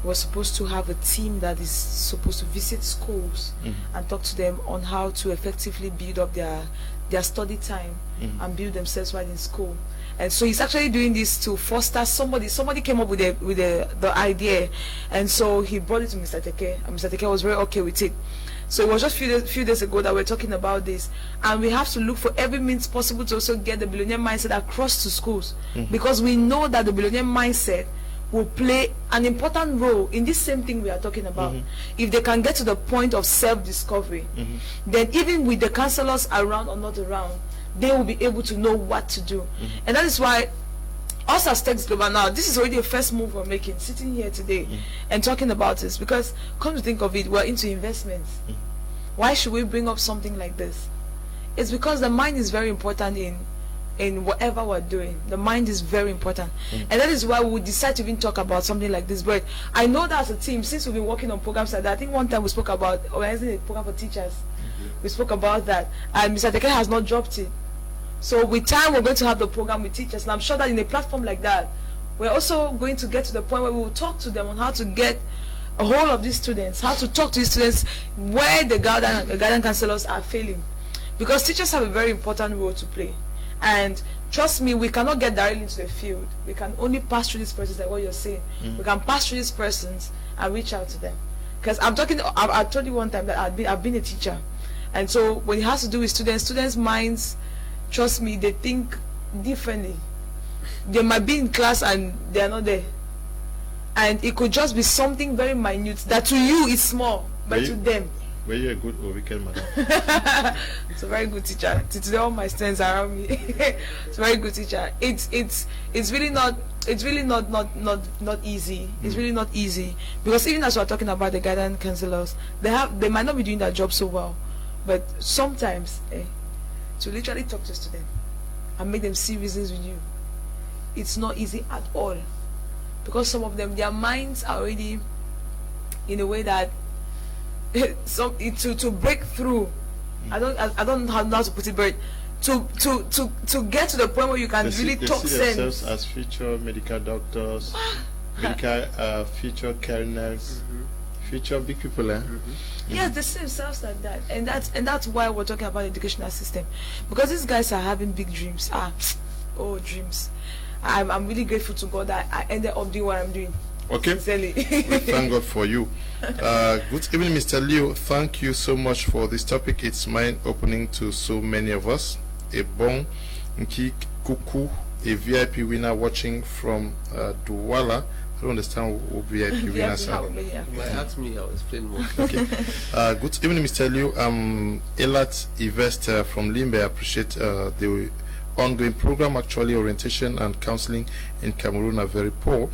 We're supposed to have a team that is supposed to visit schools and talk to them on how to effectively build up their study time and build themselves while in school. And so he's actually doing this to foster somebody came up with the idea, and so he brought it to Mr. Teke, and Mr. Teke was very okay with it. So it was just few days ago that we're talking about this, and we have to look for every means possible to also get the billionaire mindset across to schools, because we know that the billionaire mindset will play an important role in this same thing we are talking about. If they can get to the point of self-discovery, then even with the counselors around or not around, they will be able to know what to do. And that is why us as Text Global now, this is already a first move we're making, sitting here today and talking about this, because come to think of it, we're into investments. Why should we bring up something like this? It's because the mind is very important in whatever we're doing. The mind is very important, and that is why we decide to even talk about something like this. But I know that as a team, since we've been working on programs like that, I think one time we spoke about organizing a program for teachers. We spoke about that, and Mr. Teke has not dropped it. So with time, we're going to have the program with teachers, and I'm sure that in a platform like that, we're also going to get to the point where we will talk to them on how to get a hold of these students, how to talk to these students where the guidance counselors are failing, because teachers have a very important role to play. And trust me, we cannot get directly into the field. We can only pass through these persons, like what you're saying. We can pass through these persons and reach out to them. Because I told you one time that I've been a teacher, and so when it has to do with students' minds, trust me, they think differently. They might be in class and they are not there, and it could just be something very minute that to you is small, but to them. Were you a good or wicked madam? It's a very good teacher. Today all my students around me. It's a very good teacher. It's really not easy. It's really not easy, because even as we're talking about the guidance counselors, they might not be doing their job so well, but sometimes to literally talk to students and make them see reasons with you, it's not easy at all, because some of them, their minds are already in a way that to break through. I don't know how to put it, but to get to the point where you can really talk sense. They see themselves as future medical doctors, future careers, future big people. Yes, they see themselves like that, and that's why we're talking about the educational system, because these guys are having big dreams. Dreams. I'm really grateful to God that I ended up doing what I'm doing. Okay. We thank God for you. Good evening, Mr. Leo. Thank you so much for this topic. It's mind-opening to so many of us. A bon Nki Kuku, a VIP winner watching from Douala. I don't understand what VIP winners are. You might ask me, I'll explain more. Okay. Good evening, Mr. Leo. Elat Investor from Limbe. I appreciate the ongoing program. Actually, orientation and counseling in Cameroon are very poor.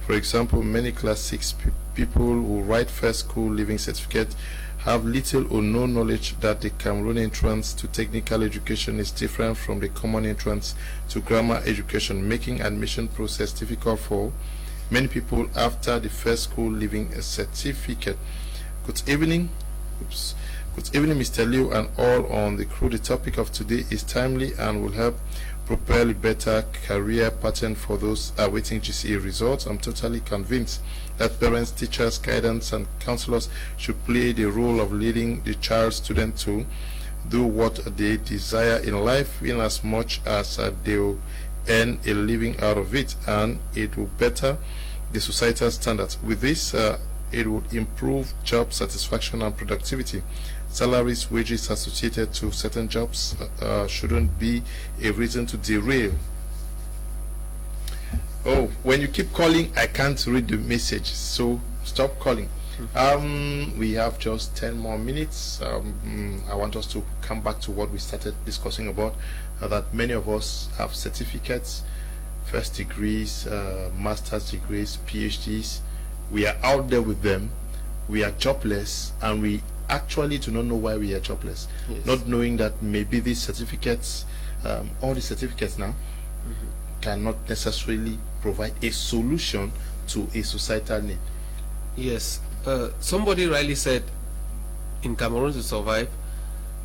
For example, many class 6 people who write first school leaving certificate have little or no knowledge that the Cameroon entrance to technical education is different from the common entrance to grammar education, making admission process difficult for many people after the first school leaving a certificate. Good evening. Good evening, Mr. Liu, and all on the crew. The topic of today is timely and will help propel a better career pattern for those awaiting GCE results. I'm totally convinced that parents, teachers, guidance, and counselors should play the role of leading the child student to do what they desire in life, in as much as they will earn a living out of it, and it will better the societal standards. With this, it would improve job satisfaction and productivity. Salaries, wages associated to certain jobs shouldn't be a reason to derail. Oh, when you keep calling, I can't read the message, so stop calling. We have just 10 more minutes. I want us to come back to what we started discussing about, that many of us have certificates, first degrees, master's degrees, PhDs. We are out there with them. We are jobless, and we actually do not know why we are jobless. Yes. Not knowing that maybe these certificates, all the certificates now, cannot necessarily provide a solution to a societal need. Yes. Somebody rightly said, in Cameroon to survive,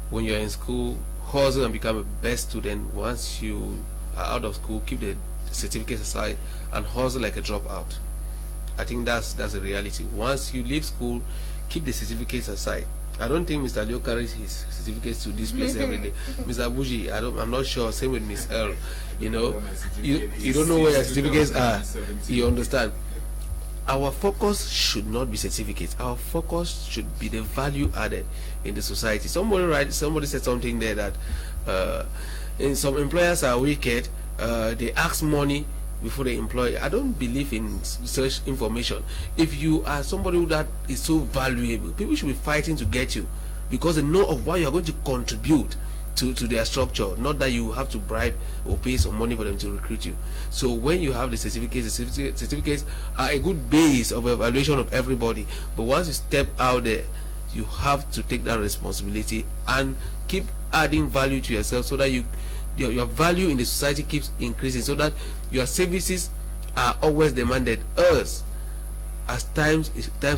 when you're in school, hustle and become a best student. Once you are out of school, keep the certificates aside and hustle like a dropout. I think that's the reality. Once you leave school, keep the certificates aside. I don't think Mr. Leo carries his certificates to this place every day. Mr. Buji, I'm not sure. Same with Miss Earl. You know, you don't know where your certificates are. You understand? Our focus should not be certificates. Our focus should be the value added in the society. Somebody said something there that and some employers are wicked. They ask money before they employ. I don't believe in such information. If you are somebody that is so valuable, people should be fighting to get you, because they know of what you are going to contribute to their structure, not that you have to bribe or pay some money for them to recruit you. So when you have the certificates are a good base of evaluation of everybody, but once you step out there, you have to take that responsibility and keep adding value to yourself, so that your value in the society keeps increasing, so that your services are always demanded. As times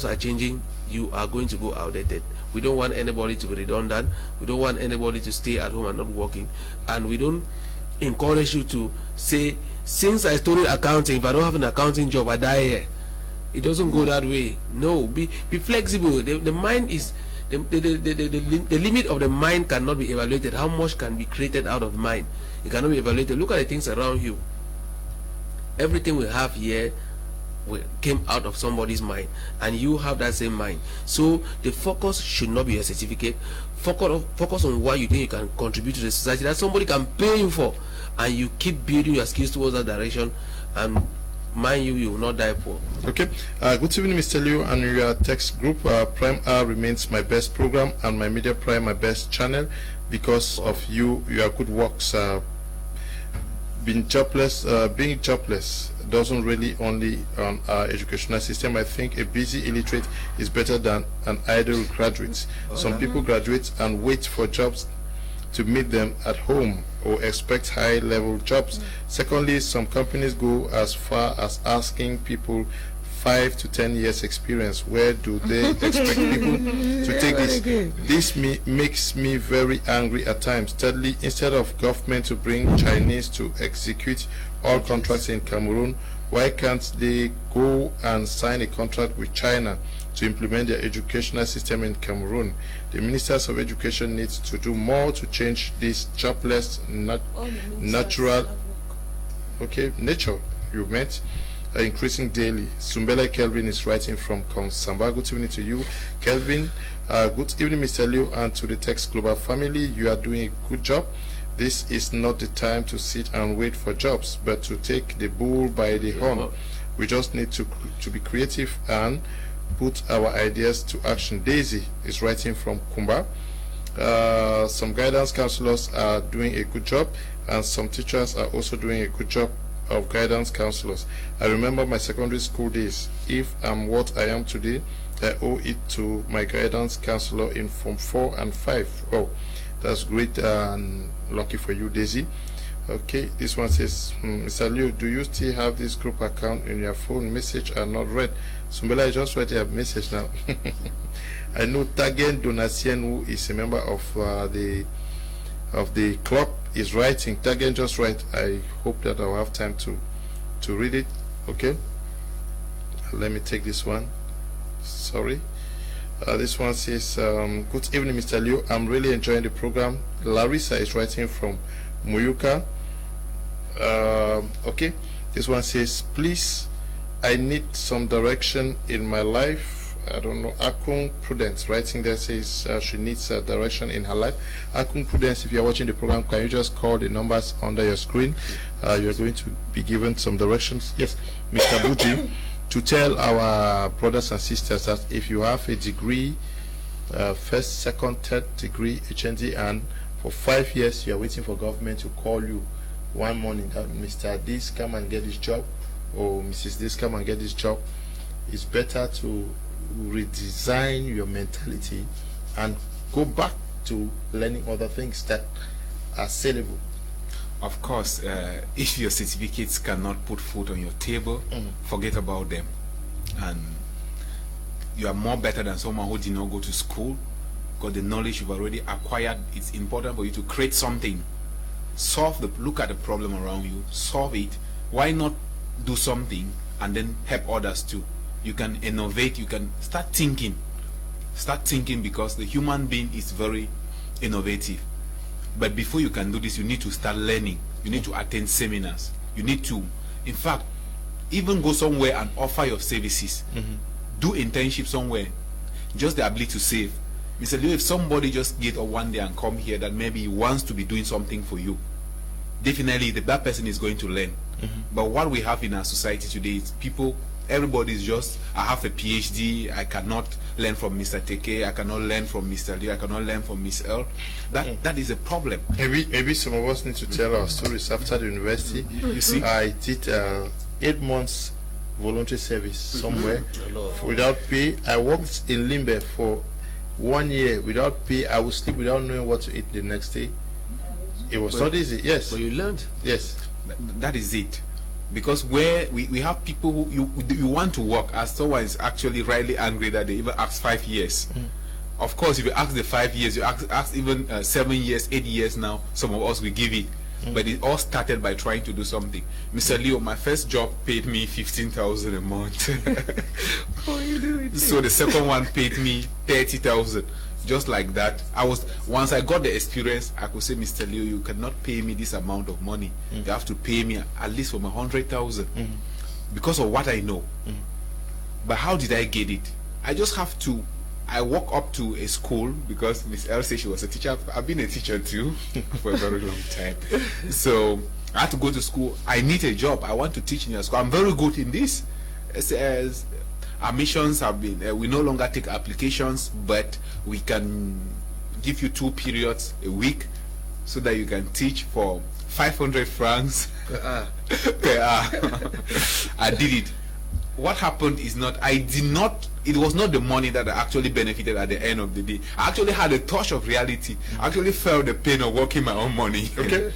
are changing, you are going to go outdated. We don't want anybody to be redundant. We don't want anybody to stay at home and not working. And we don't encourage you to say, since I studied accounting, if I don't have an accounting job, I die here. It doesn't go that way. No, be flexible. The mind is the limit of the mind cannot be evaluated. How much can be created out of the mind? It cannot be evaluated. Look at the things around you. Everything we have here came out of somebody's mind, and you have that same mind. So the focus should not be your certificate. Focus on what you think you can contribute to the society that somebody can pay you for, and you keep building your skills towards that direction, and mind you will not die poor. Okay. Good evening, Mr. Liu, and your text group. Prime R remains my best program, and my Media Prime my best channel, because of your good works. Being jobless doesn't really only on our educational system. I think a busy illiterate is better than an idle graduate. Some people graduate and wait for jobs to meet them at home, or expect high-level jobs. Secondly, some companies go as far as asking people 5 to 10 years experience. Where do they expect people to take this? This makes me very angry at times. Thirdly, instead of government to bring Chinese to execute all contracts in Cameroon, why can't they go and sign a contract with China to implement their educational system in Cameroon? The ministers of education need to do more to change this jobless nature you meant increasing daily. Sumbele Kelvin is writing from Konsamba. Good evening to you, Kelvin. Good evening, Mr. Liu, and to the Text Global family. You are doing a good job. This is not the time to sit and wait for jobs, but to take the bull by the horn. We just need to be creative and put our ideas to action. Daisy is writing from Kumba. Some guidance counselors are doing a good job, and some teachers are also doing a good job of guidance counselors. I remember my secondary school days. If I'm what I am today, I owe it to my guidance counselor in Form 4 and 5. Oh, that's great and lucky for you, Daisy. Okay, this one says, Mr. Liu, do you still have this group account in your phone? Message are not read. Sumbela, I just read your message now. I know Tagen Donatien, who is a member of the club, is writing. Tagen, just write. I hope that I'll have time to read it. Okay, let me take this one. Sorry. This one says, good evening, Mr. Liu, I'm really enjoying the program. Larissa is writing from Muyuka. Okay, this one says, please, I need some direction in my life. I don't know. Akung Prudence writing there says she needs direction in her life. Akung Prudence, if you're watching the program, can you just call the numbers under your screen? You're going to be given some directions. Yes, Mr. Buji, to tell our brothers and sisters that if you have a degree, first, second, third degree, HND, and for 5 years you are waiting for government to call you one morning that Mr. This come and get this job, or Mrs. This come and get this job, it's better to redesign your mentality and go back to learning other things that are sellable. Of course, if your certificates cannot put food on your table, forget about them. And you are more better than someone who did not go to school, because the knowledge you've already acquired. It's important for you to create something, look at the problem around you, solve it. Why not do something and then help others too? You can innovate, you can start thinking, because the human being is very innovative. But before you can do this, you need to start learning. You need to attend seminars. You need to, in fact, even go somewhere and offer your services. Do internship somewhere. Just the ability to save. Mr. Liu, if somebody just get up one day and come here that maybe he wants to be doing something for you, definitely that person is going to learn. But what we have in our society today is people, everybody is just, I have a PhD, I cannot learn from Mr. Teke, I cannot learn from Mr. Liu, I cannot learn from Miss L. That is a problem. Maybe some of us need to tell our stories. After the university, you see, I did 8 months voluntary service somewhere without pay. I worked in Limbe for 1 year without pay. I would sleep without knowing what to eat the next day. It was not easy. Yes. But you learned. Yes. That is it. Because where we have people who you want to work, as someone is actually rightly angry that they even ask 5 years. Of course, if you ask the 5 years, you ask even 7 years, 8 years now, some of us will give it. But it all started by trying to do something. Mr. Leo, my first job paid me 15,000 a month. So the second one paid me 30,000. Just like that. Once I got the experience, I could say, Mr. Leo, you cannot pay me this amount of money. You have to pay me at least for my 100,000 because of what I know. But how did I get it? I walk up to a school because Miss L said she was a teacher. I've been a teacher too for a very long time. So I had to go to school. I need a job. I want to teach in your school. I'm very good in this. As admissions have been, we no longer take applications, but we can give you 2 periods a week so that you can teach for 500 francs per hour. I did it. What happened is it was not the money that I actually benefited at the end of the day. I actually had a touch of reality. I actually felt the pain of working my own money. Okay.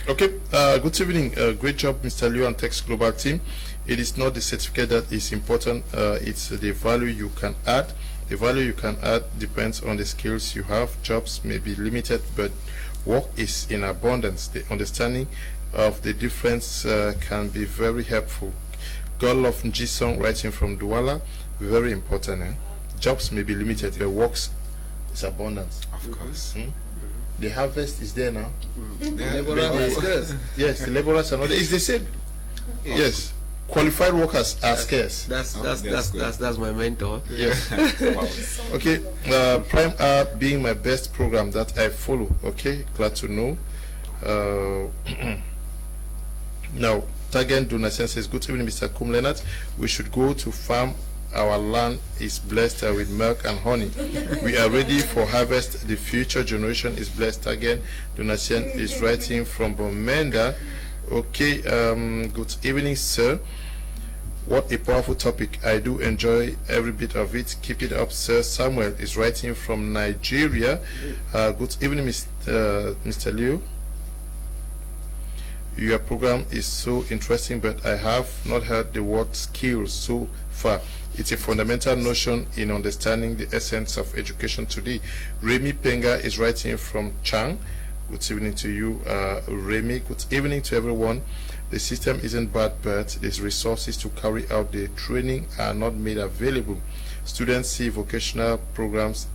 Good evening. Great job, Mr. Liu and Tex Global team. It is not the certificate that is important. It's the value you can add. The value you can add depends on the skills you have. Jobs may be limited, but work is in abundance. The understanding of the difference can be very helpful. God love Njison writing from Douala, very important. Jobs may be limited, but works is abundance. Of course. The harvest is there now. The laborer is scarce. Yes, the laborers are not there. It's the same. Yes. Qualified workers are scarce. That's my mentor. Yes. Wow. Okay. Prime R being my best program that I follow. Okay. Glad to know. Now, Tagen Donasen says, good evening, Mr. Kumlenat. We should go to farm. Our land is blessed with milk and honey. We are ready for harvest. The future generation is blessed. Again, Donation is writing from Bomenda. Okay, good evening, sir. What a powerful topic. I do enjoy every bit of it. Keep it up, sir. Samuel is writing from Nigeria. Good evening, Mr. Liu. Your program is so interesting, but I have not heard the word skills so far. It's a fundamental notion in understanding the essence of education today. Remy Penga is writing from Chang. Good evening to you, Remy. Good evening to everyone. The system isn't bad, but the resources to carry out the training are not made available. Students see vocational programs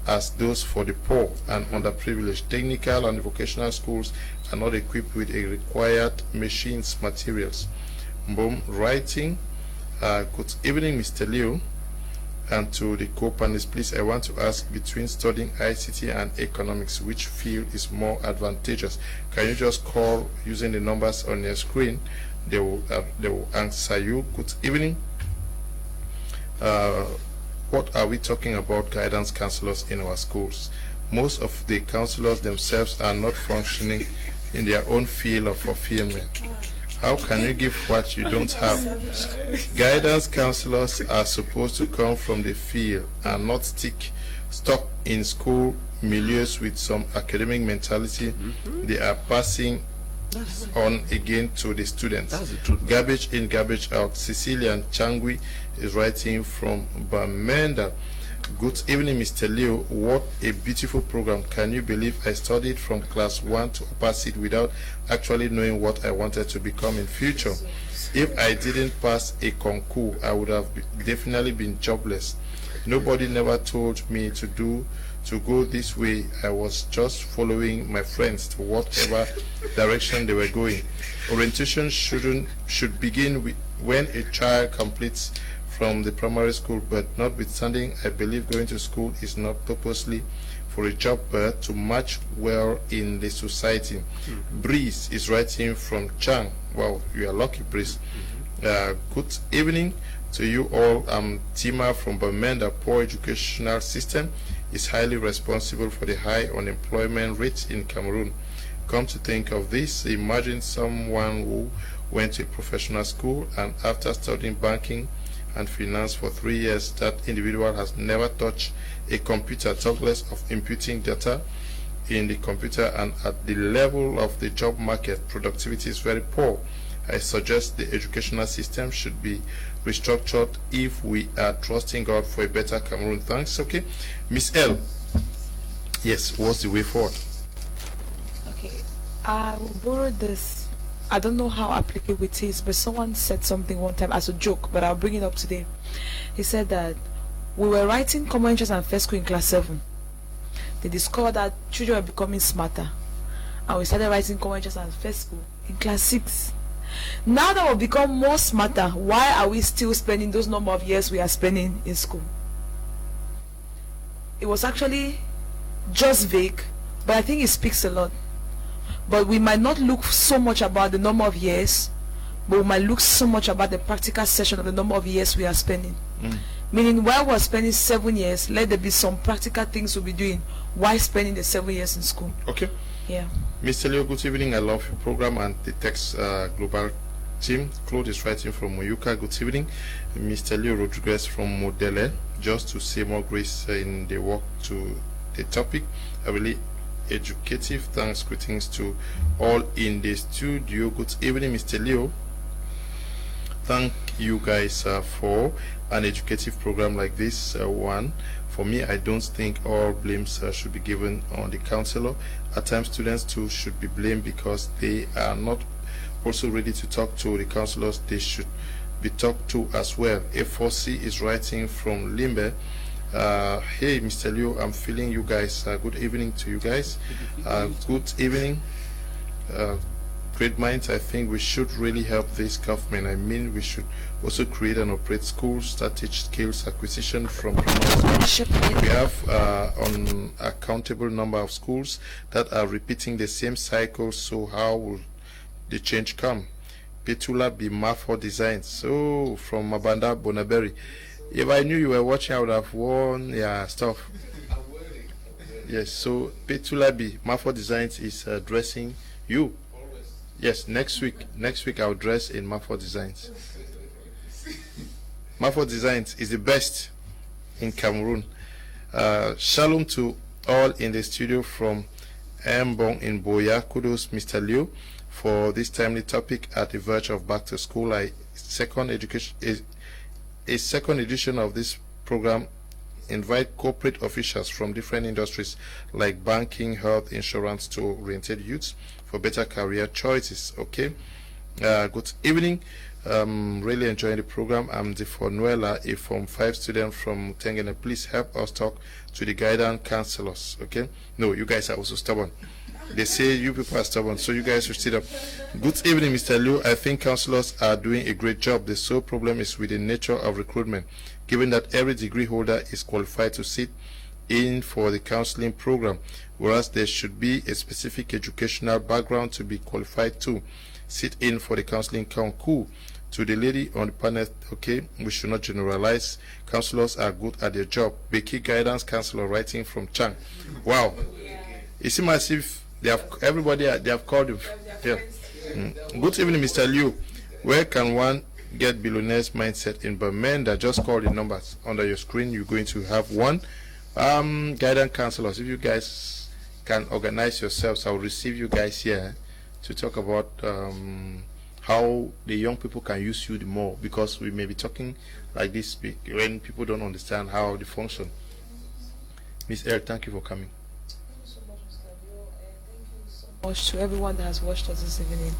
as those for the poor and underprivileged. Technical and vocational schools are not equipped with a required machines, materials. Boom, writing. Good evening, Mr. Liu, and to the co-panelists. Please, I want to ask, between studying ICT and economics, which field is more advantageous? Can you just call using the numbers on your screen? They will answer you. Good evening. What are we talking about guidance counselors in our schools? Most of the counselors themselves are not functioning in their own field of fulfillment. How can you give what you don't have? Guidance counselors are supposed to come from the field and not stuck in school milieus with some academic mentality they are passing on again to the students. That's the truth. Garbage in, garbage out. Cecilian Changui is writing from Bamenda. Good evening, Mr. Leo. What a beautiful program. Can you believe I studied from class 1 to upper seed without actually knowing what I wanted to become in future? If I didn't pass a concours, I would have definitely been jobless. Nobody never told me to go this way. I was just following my friends to whatever direction they were going. Orientation should begin with when a child completes from the primary school, but notwithstanding, I believe going to school is not purposely for a job, but to match well in the society. Breeze is writing from Chang. Wow, you are lucky, Breeze. Good evening to you all. I'm Tima from Bamenda. Poor educational system is highly responsible for the high unemployment rate in Cameroon. Come to think of this, imagine someone who went to a professional school and after studying banking and finance for 3 years. That individual has never touched a computer, jobless of inputting data in the computer, and at the level of the job market, productivity is very poor. I suggest the educational system should be restructured if we are trusting God for a better Cameroon. Thanks. Okay, Miss L. Yes, what's the way forward? Okay, I will borrow this. I don't know how applicable it is, but someone said something one time as a joke, but I'll bring it up today. He said that we were writing common interest and first school in class 7. They discovered that children were becoming smarter, and we started writing common interest and first school in class 6. Now that we've become more smarter, why are we still spending those number of years we are spending in school? It was actually just vague, but I think it speaks a lot. But we might not look so much about the number of years, but we might look so much about the practical session of the number of years we are spending. Meaning, while we're spending 7 years, let there be some practical things we'll be doing while spending the 7 years in school. Okay. Yeah. Mr. Leo, good evening. I love your program and the Text Global team. Claude is writing from Moyuka. Good evening. Mr. Leo Rodriguez from Modele. Just to say more grace in the work to the topic. A really educative thanks, greetings to all in the studio. Good evening, Mr. Leo. Thank you guys for an educative program like this one. For me, I don't think all blames should be given on the counselor. At times, students too should be blamed because they are not also ready to talk to the counselors. They should be talked to as well. F4C is writing from Limbe. Hey, Mr. Leo, I'm feeling you guys. Good evening to you guys. Good evening. Great minds. I think we should really help this government. I mean, we should also create and operate schools that teach skills acquisition from primary school. We have an uncountable number of schools that are repeating the same cycle. So how will the change come? Petula be Mafo Designs. So from Mabanda Bonaberry. If I knew you were watching, I would have worn stuff. Yes. So Petula be Mafo Designs is dressing you. Yes, next week I'll dress in Mafo Designs. Mafo Designs is the best in Cameroon. Shalom to all in the studio from Mbong in Boya. Kudos, Mr. Liu, for this timely topic at the verge of back to school. A second edition of this program invite corporate officials from different industries like banking, health, insurance to oriented youths for better career choices. Okay. Good evening. Really enjoying the program. I'm the Fonuela, a Form 5 student from Tengene. Please help us talk to the guidance counselors. Okay. No, you guys are also stubborn. They say you people are stubborn, so you guys should sit up. Good evening, Mr. Liu. I think counselors are doing a great job. The sole problem is with the nature of recruitment, given that every degree holder is qualified to sit in for the counseling program, whereas there should be a specific educational background to be qualified to sit in for the counseling concours. To the lady on the panel, okay, we should not generalize. Counselors are good at their job. Becky guidance counselor writing from Chang. Wow. It seems as if they have they have called him. Yeah. Good evening, Mr. Liu. Where can one get billionaires mindset in Bamenda? Just call the numbers under your screen. You're going to have one. Guidance counselors, if you guys can organize yourselves, I'll receive you guys here to talk about how the young people can use you the more, because we may be talking like this when people don't understand how they function. Miss Air, thank you for coming. Thank you so much, Mr. Leo, and thank you so much to everyone that has watched us this evening.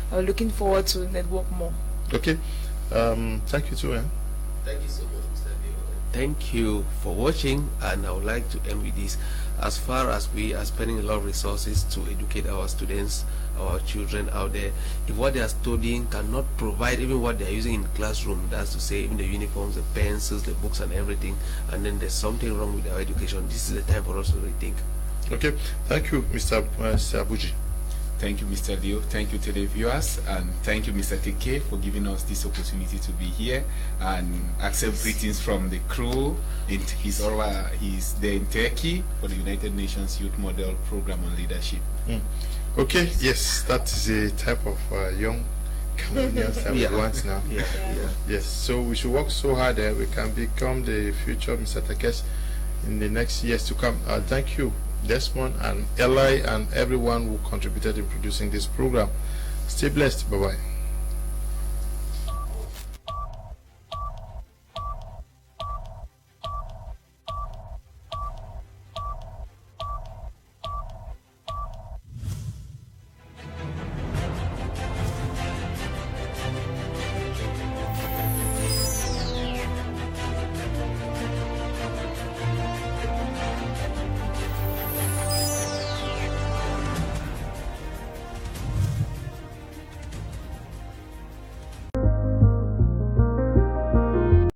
I'm looking forward to network more. Okay. Thank you too. Thank you so much, Mr. Leo. Thank you for watching, and I would like to end with this. As far as we are spending a lot of resources to educate our students, our children out there, if what they are studying cannot provide even what they are using in the classroom, that's to say even the uniforms, the pencils, the books and everything, and then there's something wrong with our education, this is the time for us to rethink. Okay, thank you, Mr. Abuji. Thank you, Mr. Leo. Thank you to the viewers, and thank you, Mr. TK, for giving us this opportunity to be here and accept greetings from the crew. He's there in Turkey for the United Nations Youth Model Program on Leadership. Okay, yes, that is a type of young Cameroonians that we want now. Yes, so we should work so hard that we can become the future Mr. Takes in the next years to come. Thank you, Desmond and Eli and everyone who contributed in producing this program. Stay blessed. Bye-bye.